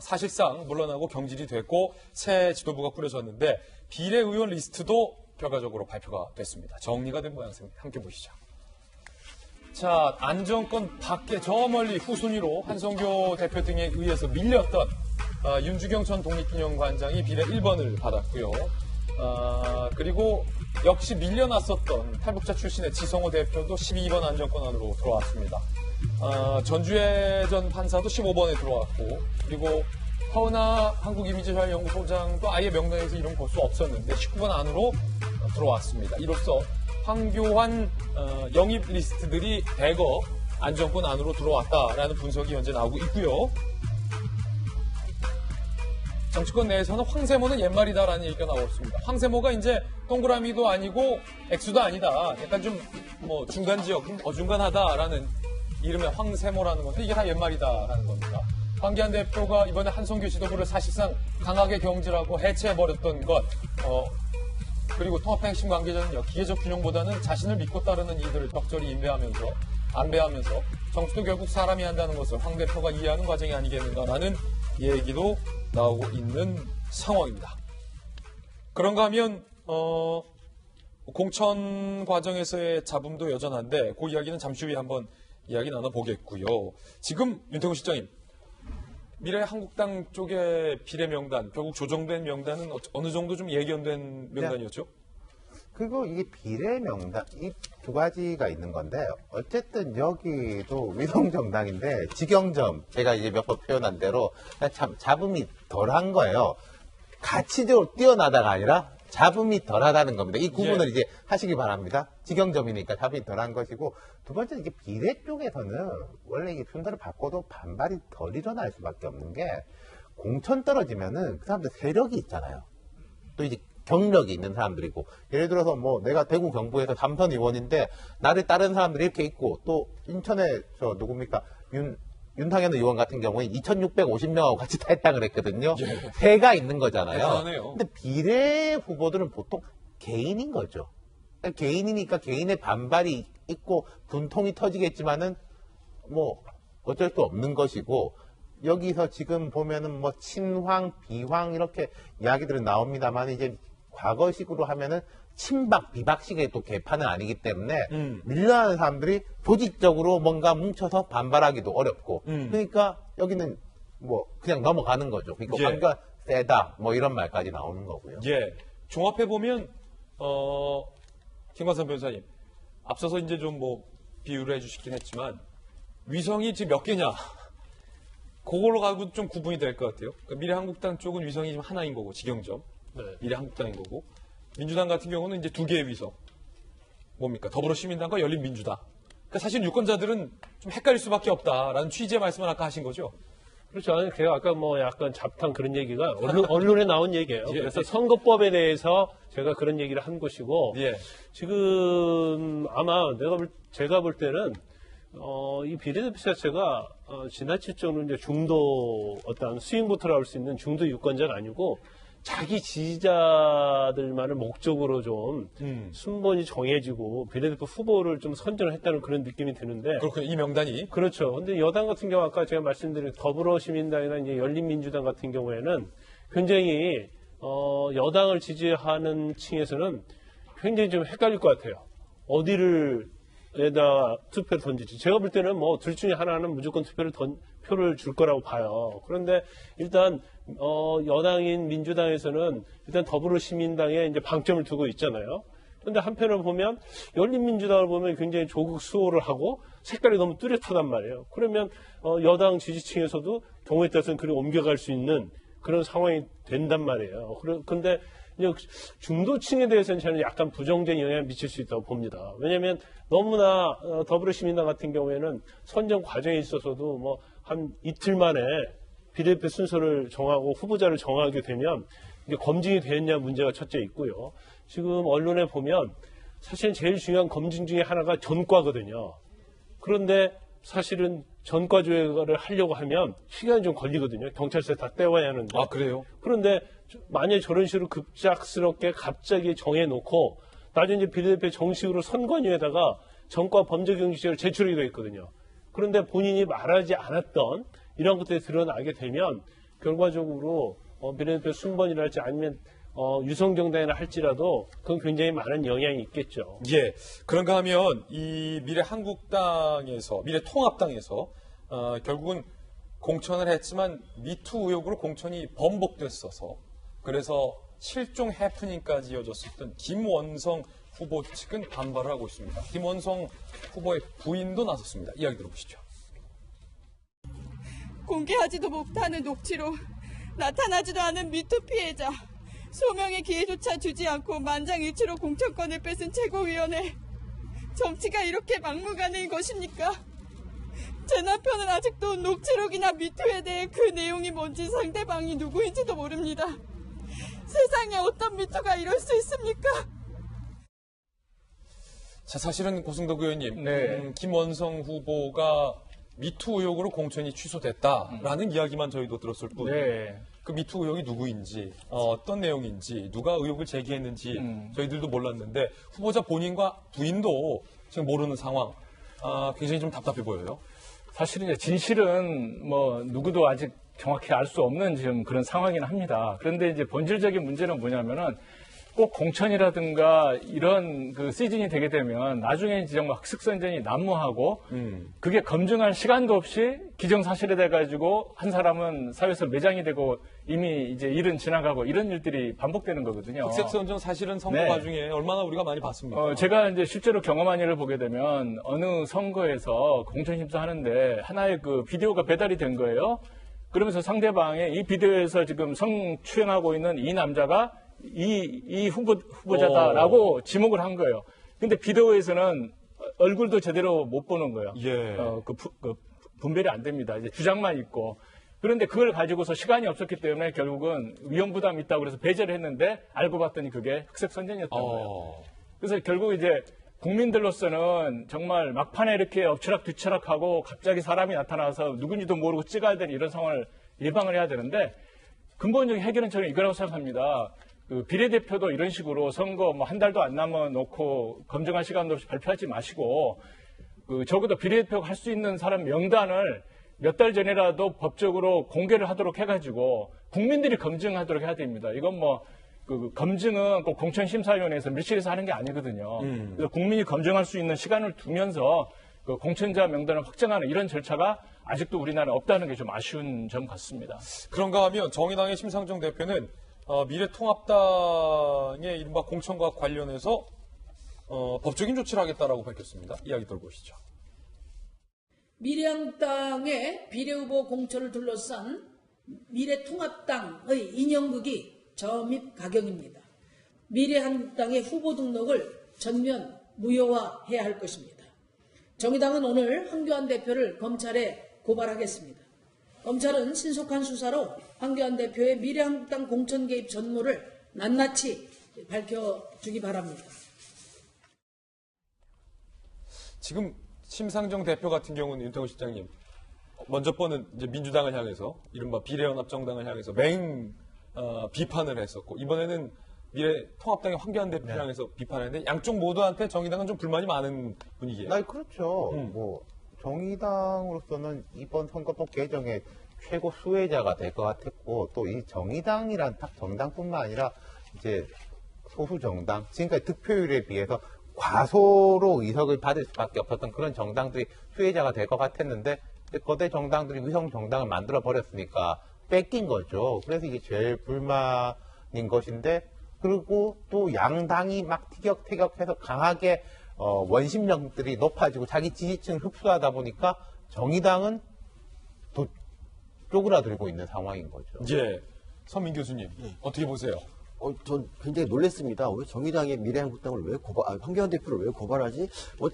[SPEAKER 1] 사실상 물러나고 경질이 됐고 새 지도부가 꾸려졌는데 비례의원 리스트도 결과적으로 발표가 됐습니다. 정리가 된 모양새입니다. 함께 보시죠. 자, 안정권 밖에 저 멀리 후순위로 한성교 대표 등에 의해서 밀렸던 윤주경 전 독립기념관장이 비례 1번을 받았고요. 그리고 역시 밀려났었던 탈북자 출신의 지성호 대표도 12번 안정권 안으로 들어왔습니다. 전주혜 전 판사도 15번에 들어왔고, 그리고 허은하 한국이미지사회연구소장도 아예 명단에서 이름 볼 수 없었는데 19번 안으로 들어왔습니다. 이로써 황교안 영입 리스트들이 대거 안정권 안으로 들어왔다라는 분석이 현재 나오고 있고요. 정치권 내에서는 황세모는 옛말이다라는 얘기가 나오고 있습니다. 황세모가 이제 동그라미도 아니고 X도 아니다. 약간 좀 뭐 중간 지역, 어중간하다라는 이름의 황세모라는 건데 이게 다 옛말이다라는 겁니다. 황교안 대표가 이번에 한성교 지도부를 사실상 강하게 경질하고 해체해버렸던 것, 그리고 통합행심 관계자는 기계적 균형보다는 자신을 믿고 따르는 이들을 적절히 안배하면서 정치도 결국 사람이 한다는 것을 황 대표가 이해하는 과정이 아니겠는가라는 얘기도 나오고 있는 상황입니다. 그런가 하면 공천 과정에서의 잡음도 여전한데 그 이야기는 잠시 후에 한번 이야기 나눠보겠고요. 지금 윤태곤 실장님, 미래한국당 쪽의 비례 명단, 결국 조정된 명단은 어느 정도 좀 예견된 명단이었죠?
[SPEAKER 4] 그리고 이게 비례 명단, 이 두 가지가 있는 건데, 어쨌든 여기도 위성정당인데, 직영점, 제가 이제 몇 번 표현한 대로, 참, 잡음이 덜한 거예요. 가치적으로 뛰어나다가 아니라, 잡음이 덜하다는 겁니다. 이 구분을 이제 하시기 바랍니다. 직영점이니까 잡음이 덜한 것이고, 두 번째는 이게 비례 쪽에서는, 원래 이게 순서를 바꿔도 반발이 덜 일어날 수밖에 없는 게, 공천 떨어지면은 그 사람들 세력이 있잖아요. 또 이제 경력이 있는 사람들이고, 예를 들어서 뭐 내가 대구 경북에서 삼선 의원인데 나를 따르는 사람들이 이렇게 있고, 또 인천에 저 누굽니까 윤상현 의원 같은 경우에 2,650명하고 같이 탈당을 했거든요. 세가 있는 거잖아요.
[SPEAKER 1] 대단하네요.
[SPEAKER 4] 근데 비례 후보들은 보통 개인인 거죠. 개인이니까 개인의 반발이 있고 분통이 터지겠지만은 뭐 어쩔 수 없는 것이고, 여기서 지금 보면은 뭐 친황, 비황 이렇게 이야기들은 나옵니다만, 이제 과거식으로 하면은 친박, 비박식의 또 개판은 아니기 때문에 밀려나는 사람들이 조직적으로 뭔가 뭉쳐서 반발하기도 어렵고, 그러니까 여기는 뭐 그냥 넘어가는 거죠. 그러니까 환경 세다 뭐 이런 말까지 나오는 거고요.
[SPEAKER 1] 예, 종합해 보면 김광선 변호사님, 앞서서 이제 좀 뭐 비유를 해주시긴 했지만 위성이 지금 몇 개냐? 그걸로 가지고 좀 구분이 될 것 같아요. 그러니까 미래한국당 쪽은 위성이 지금 하나인 거고, 직영점. 미래한국당인 거고, 민주당 같은 경우는 이제 두 개의 위성. 뭡니까? 더불어시민당과 열린민주당. 그러니까 사실 유권자들은 좀 헷갈릴 수밖에 없다라는 취지의 말씀을 아까 하신 거죠?
[SPEAKER 12] 그렇죠. 아니, 제가 아까 뭐 약간 잡탕 그런 얘기가 언론에 나온 얘기예요. 그래서 선거법에 대해서 제가 그런 얘기를 한 것이고, 지금 아마 제가 볼 때는 이 비례대표 자체가 지나치적으로 이제 중도 어떤 스윙보터라고 할 수 있는 중도 유권자가 아니고, 자기 지지자들만을 목적으로 좀 순번이 정해지고 비례대표 후보를 좀 선정을 했다는 그런 느낌이 드는데.
[SPEAKER 1] 그렇군요. 이 명단이.
[SPEAKER 12] 그렇죠. 근데 여당 같은 경우 아까 제가 말씀드린 더불어시민당이나 이제 열린민주당 같은 경우에는 굉장히 여당을 지지하는 층에서는 굉장히 좀 헷갈릴 것 같아요. 어디를 투표를 던질지. 제가 볼 때는 뭐 둘 중에 하나는 무조건 표를 줄 거라고 봐요. 그런데 일단 여당인 민주당에서는 일단 더불어시민당에 이제 방점을 두고 있잖아요. 그런데 한편으로 보면 열린민주당을 보면 굉장히 조국 수호를 하고 색깔이 너무 뚜렷하단 말이에요. 그러면 여당 지지층에서도 경우에 따라서는 그리 옮겨갈 수 있는 그런 상황이 된단 말이에요. 그런데 중도층에 대해서는 저는 약간 부정적인 영향을 미칠 수 있다고 봅니다. 왜냐하면 너무나 더불어시민당 같은 경우에는 선정 과정에 있어서도 뭐 한 이틀 만에 비례대표 순서를 정하고 후보자를 정하게 되면 이게 검증이 되었냐 문제가 첫째 있고요. 지금 언론에 보면 사실 제일 중요한 검증 중에 하나가 전과거든요. 그런데 사실은 전과 조회를 하려고 하면 시간이 좀 걸리거든요. 경찰서에 다 떼와야 하는데.
[SPEAKER 1] 아, 그래요?
[SPEAKER 12] 그런데 만약에 저런 식으로 급작스럽게 갑자기 정해놓고 나중에 이제 비례대표 정식으로 선관위에다가 전과 범죄 경지죄를 제출하기도 했거든요. 그런데 본인이 말하지 않았던 이런 것들이 드러나게 되면 결과적으로 비례대표 순번이랄지 아니면 유성정당이라 할지라도 그건 굉장히 많은 영향이 있겠죠.
[SPEAKER 1] 예. 그런가 하면 이 미래통합당에서 결국은 공천을 했지만 미투 의혹으로 공천이 번복됐어서 그래서 실종 해프닝까지 이어졌었던 김원성 후보 측은 반발을 하고 있습니다. 김원성 후보의 부인도 나섰습니다. 이야기 들어보시죠.
[SPEAKER 19] 공개하지도 못하는 녹취로 나타나지도 않은 미투 피해자 소명의 기회조차 주지 않고 만장일치로 공천권을 뺏은 최고위원회 정치가 이렇게 막무가내인 것입니까? 제 남편은 아직도 녹취록이나 미투에 대해 그 내용이 뭔지 상대방이 누구인지도 모릅니다. 세상에 어떤 미투가 이럴 수 있습니까?
[SPEAKER 1] 자, 사실은 고승덕 의원님, 김원성 후보가 미투 의혹으로 공천이 취소됐다라는 이야기만 저희도 들었을 뿐, 그 미투 의혹이 누구인지, 어떤 내용인지, 누가 의혹을 제기했는지 저희들도 몰랐는데 후보자 본인과 부인도 지금 모르는 상황, 굉장히 좀 답답해 보여요.
[SPEAKER 13] 사실은 이제 진실은 뭐 누구도 아직 정확히 알 수 없는 지금 그런 상황이긴 합니다. 그런데 이제 본질적인 문제는 뭐냐면은 꼭 공천이라든가 이런 그 시즌이 되게 되면 나중에 이제 정말 흑색선전이 난무하고 그게 검증할 시간도 없이 기정사실이 돼가지고 한 사람은 사회에서 매장이 되고 이미 이제 일은 지나가고 이런 일들이 반복되는 거거든요.
[SPEAKER 1] 흑색선전 사실은 선거 과중에 얼마나 우리가 많이 봤습니까?
[SPEAKER 13] 제가 이제 실제로 경험한 일을 보게 되면 어느 선거에서 공천심사하는데 하나의 그 비디오가 배달이 된 거예요. 그러면서 상대방의 이 비디오에서 지금 성추행하고 있는 이 남자가 이 후보자다라고 지목을 한 거예요. 근데 비디오에서는 얼굴도 제대로 못 보는 거예요. 분별이 안 됩니다. 이제 주장만 있고. 그런데 그걸 가지고서 시간이 없었기 때문에 결국은 위험부담이 있다고 그래서 배제를 했는데 알고 봤더니 그게 흑색선전이었던 거예요. 그래서 결국 이제 국민들로서는 정말 막판에 이렇게 엎치락뒤치락하고 갑자기 사람이 나타나서 누군지도 모르고 찍어야 되는 이런 상황을 예방을 해야 되는데 근본적인 해결은 저는 이거라고 생각합니다. 그 비례대표도 이런 식으로 선거 뭐 한 달도 안 남아 놓고 검증할 시간도 없이 발표하지 마시고 그 적어도 비례대표가 할 수 있는 사람 명단을 몇 달 전이라도 법적으로 공개를 하도록 해가지고 국민들이 검증하도록 해야 됩니다. 이건 뭐 그 검증은 꼭 공천심사위원회에서 밀실에서 하는 게 아니거든요. 그래서 국민이 검증할 수 있는 시간을 두면서 그 공천자 명단을 확정하는 이런 절차가 아직도 우리나라에 없다는 게 좀 아쉬운 점 같습니다.
[SPEAKER 1] 그런가 하면 정의당의 심상정 대표는 미래통합당의 이른바 공천과 관련해서 법적인 조치를 하겠다라고 밝혔습니다. 이야기 들어보시죠.
[SPEAKER 20] 미래한국당의 비례후보 공천을 둘러싼 미래통합당의 인형극이 점입 가경입니다. 미래한국당의 후보 등록을 전면 무효화해야 할 것입니다. 정의당은 오늘 황교안 대표를 검찰에 고발하겠습니다. 검찰은 신속한 수사로 황교안 대표의 미래한국당 공천 개입 전모를 낱낱이 밝혀주기 바랍니다.
[SPEAKER 1] 지금 심상정 대표 같은 경우는 윤태호 실장님, 먼저 번은 이제 민주당을 향해서 이른바 비례연합정당을 향해서 맹 비판을 했었고 이번에는 미래통합당의 황교안 대표를 향해서 비판했는데 양쪽 모두한테 정의당은 좀 불만이 많은 분위기예요.
[SPEAKER 4] 네, 그렇죠. 뭐 정의당으로서는 이번 선거법 개정의 최고 수혜자가 될 것 같았고 또 이 정의당이란 딱 정당뿐만 아니라 이제 소수 정당, 지금까지 득표율에 비해서 과소로 의석을 받을 수밖에 없었던 그런 정당들이 수혜자가 될 것 같았는데 거대 정당들이 위성 정당을 만들어 버렸으니까 뺏긴 거죠. 그래서 이게 제일 불만인 것인데 그리고 또 양당이 막 티격태격해서 강하게 원심력들이 높아지고 자기 지지층을 흡수하다 보니까 정의당은 또 쪼그라들고 있는 상황인 거죠.
[SPEAKER 1] 예. 서민 교수님, 어떻게 보세요?
[SPEAKER 5] 전 굉장히 놀랐습니다. 왜 정의당의 미래한국당을 황교안 대표를 왜 고발하지?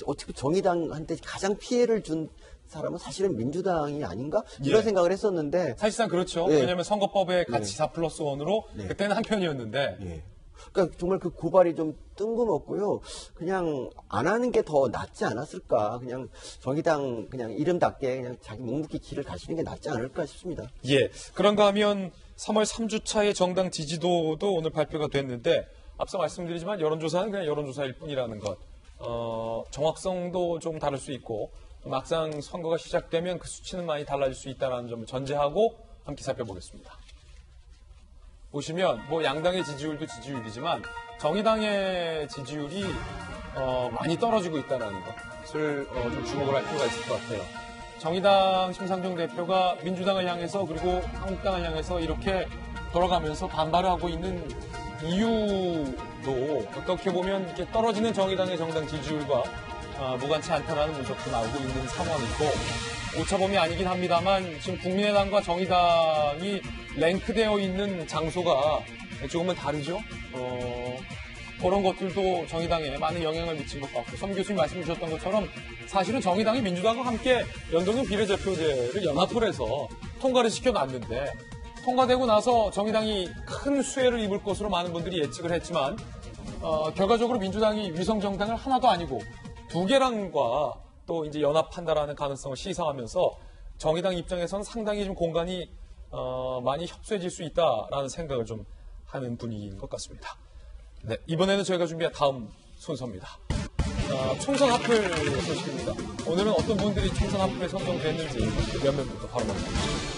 [SPEAKER 5] 어차피 정의당한테 가장 피해를 준 사람은 사실은 민주당이 아닌가? 이런 생각을 했었는데.
[SPEAKER 1] 사실상 그렇죠. 왜냐하면 선거법의 가치 4+1으로 그때는 한 편이었는데.
[SPEAKER 5] 그러니까 정말 그 고발이 좀 뜬금없고요. 그냥 안 하는 게 더 낫지 않았을까. 그냥 정의당 그냥 이름답게 그냥 자기 묵묵히 길을 가시는 게 낫지 않을까 싶습니다.
[SPEAKER 1] 예. 그런가 하면 3월 3주차의 정당 지지도도 오늘 발표가 됐는데 앞서 말씀드리지만 여론조사는 그냥 여론조사일 뿐이라는 것. 정확성도 좀 다를 수 있고 막상 선거가 시작되면 그 수치는 많이 달라질 수 있다는 점을 전제하고 함께 살펴보겠습니다. 보시면 뭐 양당의 지지율도 지지율이지만 정의당의 지지율이 많이 떨어지고 있다는 것을 좀 주목을 할 필요가 있을 것 같아요. 정의당 심상정 대표가 민주당을 향해서 그리고 한국당을 향해서 이렇게 돌아가면서 반발을 하고 있는 이유도 어떻게 보면 이렇게 떨어지는 정의당의 정당 지지율과 무관치 않다라는 분석도 나오고 있는 상황이고 오차범위 아니긴 합니다만 지금 국민의당과 정의당이 랭크되어 있는 장소가 조금은 다르죠. 그런 것들도 정의당에 많은 영향을 미친 것 같고 선 교수님 말씀 주셨던 것처럼 사실은 정의당이 민주당과 함께 연동형 비례대표제를 연합을 해서 통과를 시켜놨는데 통과되고 나서 정의당이 큰 수혜를 입을 것으로 많은 분들이 예측을 했지만 결과적으로 민주당이 위성정당을 하나도 아니고 두 개랑과 또 이제 연합한다라는 가능성을 시사하면서 정의당 입장에서는 상당히 좀 공간이 많이 협소해질 수 있다라는 생각을 좀 하는 분위기인 것 같습니다. 네, 이번에는 저희가 준비한 다음 순서입니다. 총선 합플 소식입니다. 오늘은 어떤 분들이 총선 합플에 선정됐는지 몇몇부터 바로 만나보겠습니다.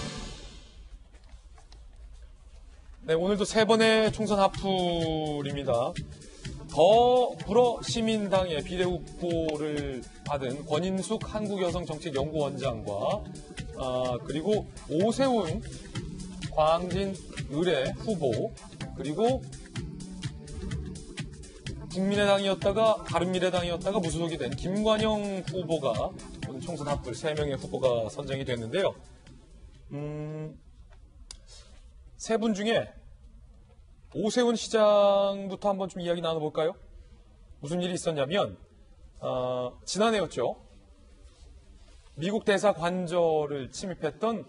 [SPEAKER 1] 네, 오늘도 세 번의 총선 합플입니다. 더불어 시민당의 비례후보를 받은 권인숙 한국여성정책연구원장과 그리고 오세훈 광진 의뢰 후보 그리고 국민의당이었다가 바른미래당이었다가 무소속이 된 김관영 후보가 오늘 총선 합플 3명의 후보가 선정이 됐는데요. 세 분 중에 오세훈 시장부터 한번 좀 이야기 나눠볼까요? 무슨 일이 있었냐면 지난해였죠. 미국 대사 관저를 침입했던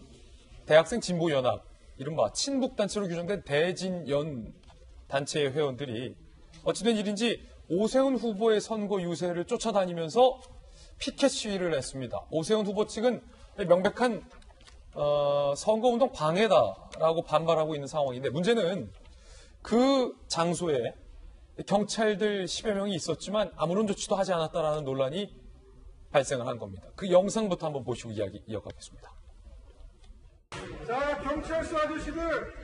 [SPEAKER 1] 대학생 진보연합, 이른바 친북단체로 규정된 대진연 단체의 회원들이 어찌된 일인지 오세훈 후보의 선거 유세를 쫓아다니면서 피켓 시위를 했습니다. 오세훈 후보 측은 명백한 선거운동 방해다라고 반발하고 있는 상황인데 문제는 그 장소에 경찰들 10여 명이 있었지만 아무런 조치도 하지 않았다라는 논란이 발생을 한 겁니다. 그 영상부터 한번 보시고 이야기 이어가겠습니다.
[SPEAKER 21] 자, 경찰서 아저씨들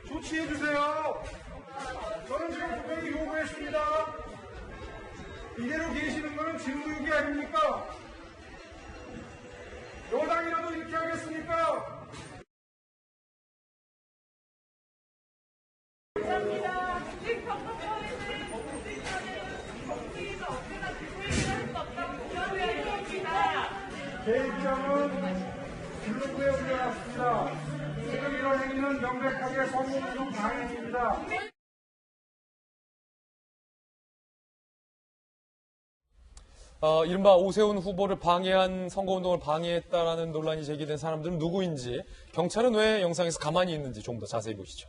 [SPEAKER 21] 조치해주세요. 저는 지금 분명히 요구했습니다. 이대로 계시는 거는 직무유기 아닙니까? 여당이라도 이렇게 하겠습니까?
[SPEAKER 22] 감사합니다.
[SPEAKER 21] 제 입장은 블로그에 올려놨습니다. 지금 이런 행위는 명백하게 선거운동 방해입니다.
[SPEAKER 1] 이른바 오세훈 후보를 방해한 선거운동을 방해했다라는 논란이 제기된 사람들은 누구인지 경찰은 왜 영상에서 가만히 있는지 좀 더 자세히 보시죠.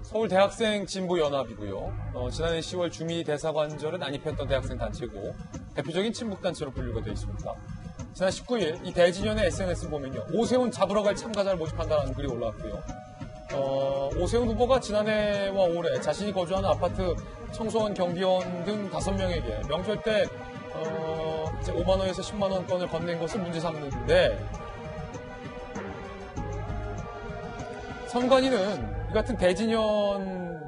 [SPEAKER 1] 서울 대학생 진보연합이고요. 지난해 10월 주미 대사관절에 난입했던 대학생 단체고 대표적인 친북단체로 분류가 되어 있습니다. 지난 19일 이 대진연의 SNS 보면요. 오세훈 잡으러 갈 참가자를 모집한다는 글이 올라왔고요. 오세훈 후보가 지난해와 올해 자신이 거주하는 아파트 청소원 경비원 등 5명에게 명절 때 이제 5만 원에서 10만 원권을 건넨 것을 문제 삼는데 선관위는 이 같은 대진연의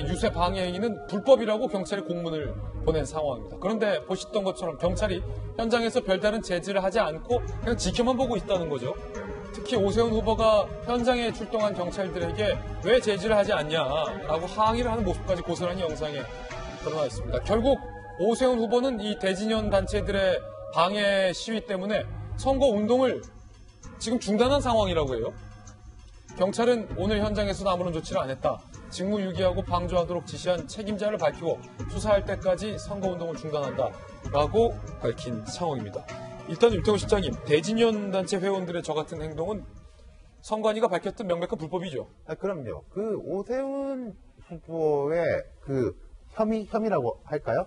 [SPEAKER 1] 유세 방해 행위는 불법이라고 경찰에 공문을 보낸 상황입니다. 그런데 보셨던 것처럼 경찰이 현장에서 별다른 제지를 하지 않고 그냥 지켜만 보고 있다는 거죠. 특히 오세훈 후보가 현장에 출동한 경찰들에게 왜 제지를 하지 않냐라고 항의를 하는 모습까지 고스란히 영상에 드러나 있습니다. 결국 오세훈 후보는 이 대진연 단체들의 방해 시위 때문에 선거 운동을 지금 중단한 상황이라고 해요. 경찰은 오늘 현장에서도 아무런 조치를 안 했다. 직무유기하고 방조하도록 지시한 책임자를 밝히고 수사할 때까지 선거운동을 중단한다라고 밝힌 상황입니다. 일단 윤태호 실장님, 대진연 단체 회원들의 저 같은 행동은 선관위가 밝혔던 명백한 불법이죠.
[SPEAKER 4] 그럼요. 그 오세훈 후보의 그 혐의라고 할까요?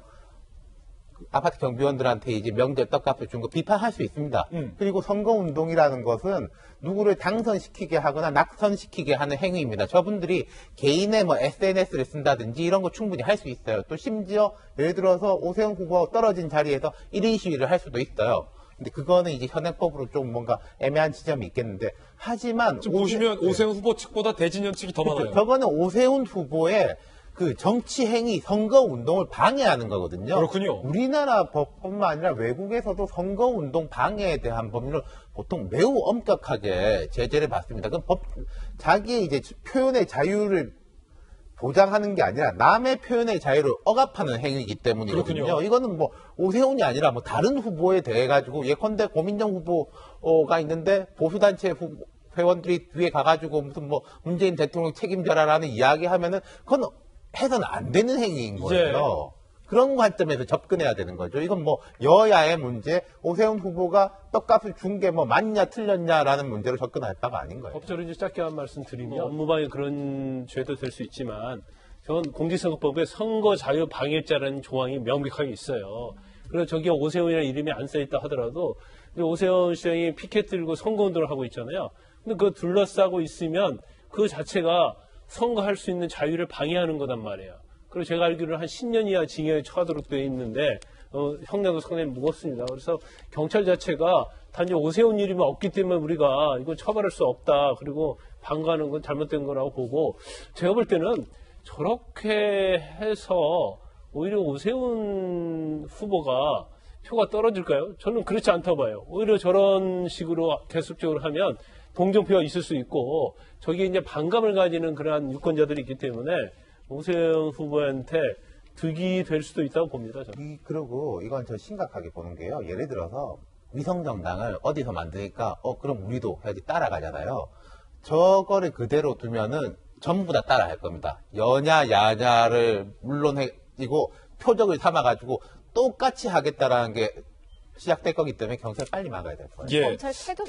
[SPEAKER 4] 아파트 경비원들한테 이제 명절 떡값을 준 거 비판할 수 있습니다. 그리고 선거운동이라는 것은 누구를 당선시키게 하거나 낙선시키게 하는 행위입니다. 저분들이 개인의 뭐 SNS를 쓴다든지 이런 거 충분히 할 수 있어요. 또 심지어 예를 들어서 오세훈 후보가 떨어진 자리에서 1인 시위를 할 수도 있어요. 근데 그거는 이제 현행법으로 좀 뭔가 애매한 지점이 있겠는데, 하지만
[SPEAKER 1] 지금 보시면 오세훈 후보 측보다 대진현 측이 더 많아요.
[SPEAKER 4] 저거는 오세훈 후보의 그 정치 행위, 선거 운동을 방해하는 거거든요.
[SPEAKER 1] 그렇군요.
[SPEAKER 4] 우리나라 법뿐만 아니라 외국에서도 선거 운동 방해에 대한 법률을 보통 매우 엄격하게 제재를 받습니다. 그럼 자기의 이제 표현의 자유를 보장하는 게 아니라 남의 표현의 자유를 억압하는 행위이기 때문이거든요.
[SPEAKER 1] 그렇군요.
[SPEAKER 4] 이거는 뭐 오세훈이 아니라 뭐 다른 후보에 대해 가지고 예컨대 고민정 후보가 있는데 보수단체 회원들이 뒤에 가가지고 무슨 뭐 문재인 대통령 책임져라라는 이야기하면은 그건 해서는 안 되는 행위인 거예요. 그런 관점에서 접근해야 되는 거죠. 이건 뭐 여야의 문제, 오세훈 후보가 떡값을 준 게 뭐 맞냐 틀렸냐라는 문제로 접근할 바가 아닌 거예요.
[SPEAKER 12] 법적으로 이제 짧게 한 말씀 드리면 업무방해 그런 죄도 될 수 있지만 저건 공직선거법에 선거 자유 방해죄라는 조항이 명백하게 있어요. 그래서 저기 오세훈이라는 이름이 안 써있다 하더라도 오세훈 시장이 피켓 들고 선거운동을 하고 있잖아요. 근데 그거 둘러싸고 있으면 그 자체가 선거할 수 있는 자유를 방해하는 거단 말이에요. 그리고 제가 알기로는 한 10년 이하 징역에 처하도록 되어 있는데 형량도 상당히 무겁습니다. 그래서 경찰 자체가 단지 오세훈 이름이 없기 때문에 우리가 이거 처벌할 수 없다. 그리고 방관하는 건 잘못된 거라고 보고, 제가 볼 때는 저렇게 해서 오히려 오세훈 후보가 표가 떨어질까요? 저는 그렇지 않다고 봐요. 오히려 저런 식으로 계속적으로 하면 동정표가 있을 수 있고, 저기에 이제 반감을 가지는 그러한 유권자들이 있기 때문에 오세훈 후보한테 득이 될 수도 있다고 봅니다. 저는.
[SPEAKER 4] 그리고 이건 저 심각하게 보는 게요. 예를 들어서 위성정당을 어디서 만드니까 그럼 우리도 해야지 따라가잖아요. 저거를 그대로 두면은 전부 다 따라할 겁니다. 여냐 야냐를 물론이고 표적을 삼아가지고 똑같이 하겠다라는 게 시작될 거기 때문에 경찰 빨리 막아야 될 거예요.
[SPEAKER 1] 예.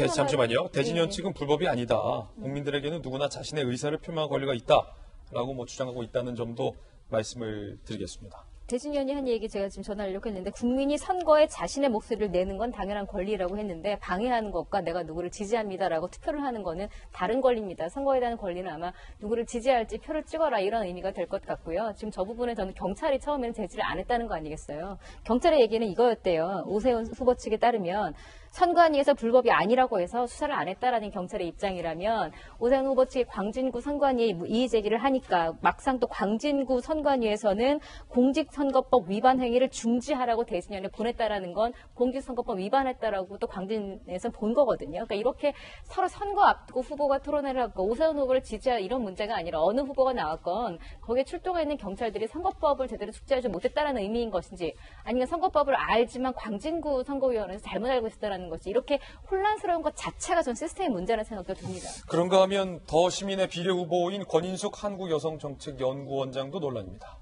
[SPEAKER 1] 잠시만요. 대진현 측은 불법이 아니다. 국민들에게는 누구나 자신의 의사를 표명할 권리가 있다라고 뭐 주장하고 있다는 점도 말씀을 드리겠습니다.
[SPEAKER 6] 대진현이 한 얘기 제가 지금 전하려고 했는데, 국민이 선거에 자신의 목소리를 내는 건 당연한 권리라고 했는데, 방해하는 것과 내가 누구를 지지합니다라고 투표를 하는 거는 다른 권리입니다. 선거에 대한 권리는 아마 누구를 지지할지 표를 찍어라 이런 의미가 될 것 같고요. 지금 저 부분에 저는 경찰이 처음에는 제지를 안 했다는 거 아니겠어요. 경찰의 얘기는 이거였대요. 오세훈 후보 측에 따르면 선관위에서 불법이 아니라고 해서 수사를 안 했다라는 경찰의 입장이라면, 오세훈 후보 측이 광진구 선관위에 이의 제기를 하니까 막상 또 광진구 선관위에서는 공직선거법 위반 행위를 중지하라고 대진현에 보냈다라는 건 공직선거법 위반했다라고 또 광진에서 본 거거든요. 그러니까 이렇게 서로 선거 앞두고 후보가 토론회를 하고 오세훈 후보를 지지할 이런 문제가 아니라 어느 후보가 나왔건 거기에 출동해 있는 경찰들이 선거법을 제대로 숙지하지 못했다라는 의미인 것인지, 아니면 선거법을 알지만 광진구 선거위원회에서 잘못 알고 있었다라는 것이, 이렇게 혼란스러운 것 자체가 전 시스템의 문제라는 생각도 듭니다.
[SPEAKER 1] 그런가 하면 더 시민의 비례 후보인 권인숙 한국여성정책연구원장도 논란입니다.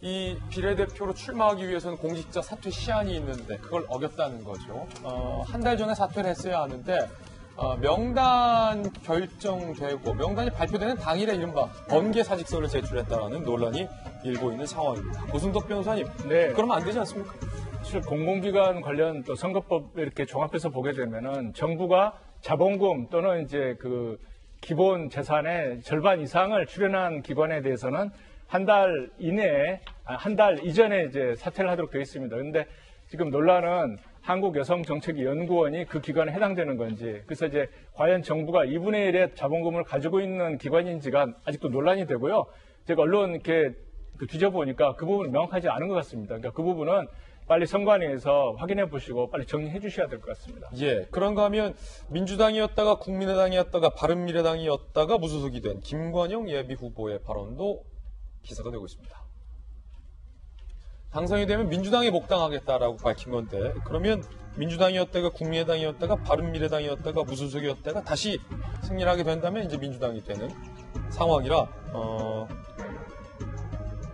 [SPEAKER 1] 이 비례대표로 출마하기 위해서는 공직자 사퇴 시한이 있는데 그걸 어겼다는 거죠. 한 달 전에 사퇴를 했어야 하는데 명단 결정되고 명단이 발표되는 당일에 이른바 번개 사직서를 제출했다는 논란이 일고 있는 상황입니다. 고승덕 변호사님,
[SPEAKER 13] 네.
[SPEAKER 1] 그러면 안 되지 않습니까?
[SPEAKER 13] 사실 공공기관 관련 또 선거법 이렇게 종합해서 보게 되면은 정부가 자본금 또는 이제 그 기본 재산의 절반 이상을 출연한 기관에 대해서는 한 달 이내에, 한 달 이전에 이제 사퇴를 하도록 되어 있습니다. 그런데 지금 논란은 한국여성정책연구원이 그 기관에 해당되는 건지, 그래서 이제 과연 정부가 2분의 1의 자본금을 가지고 있는 기관인지가 아직도 논란이 되고요. 제가 언론 이렇게 뒤져보니까 그 부분은 명확하지 않은 것 같습니다. 그러니까 그 부분은 빨리 선관위에서 확인해 보시고 빨리 정리해 주셔야 될 것 같습니다.
[SPEAKER 1] 예, 그런가 하면 민주당이었다가 국민의당이었다가 바른미래당이었다가 무소속이 된 김관영 예비후보의 발언도 기사가 되고 있습니다. 당선이 되면 민주당에 복당하겠다라고 밝힌 건데, 그러면 민주당이었다가 국민의당이었다가 바른미래당이었다가 무소속이었다가 다시 승리를 하게 된다면 이제 민주당이 되는 상황이라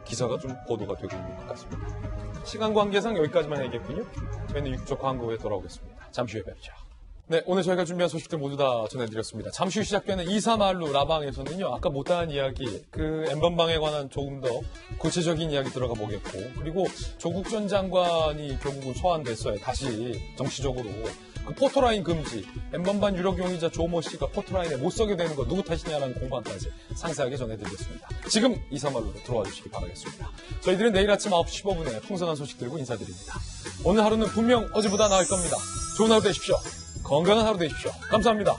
[SPEAKER 1] 기사가 좀 보도가 되고 있는 것 같습니다. 시간 관계상 여기까지만 해야겠군요. 저희는 6조 광고 후에 돌아오겠습니다. 잠시 후에 뵙죠. 네, 오늘 저희가 준비한 소식들 모두 다 전해드렸습니다. 잠시 후 시작되는 2사말루 라방에서는요, 아까 못다한 이야기, 그 엠번방에 관한 조금 더 구체적인 이야기 들어가 보겠고, 그리고 조국 전 장관이 결국은 소환됐어요. 다시 정치적으로. 그 포토라인 금지, 엠번방 유력 용의자 조모 씨가 포토라인에 못 서게 되는 거 누구 탓이냐라는 공방까지 상세하게 전해드리겠습니다. 지금 2사말루로 들어와 주시기 바라겠습니다. 저희들은 내일 아침 9시 15분에 풍성한 소식 들고 인사드립니다. 오늘 하루는 분명 어제보다 나을 겁니다. 좋은 하루 되십시오. 건강한 하루 되십시오. 감사합니다.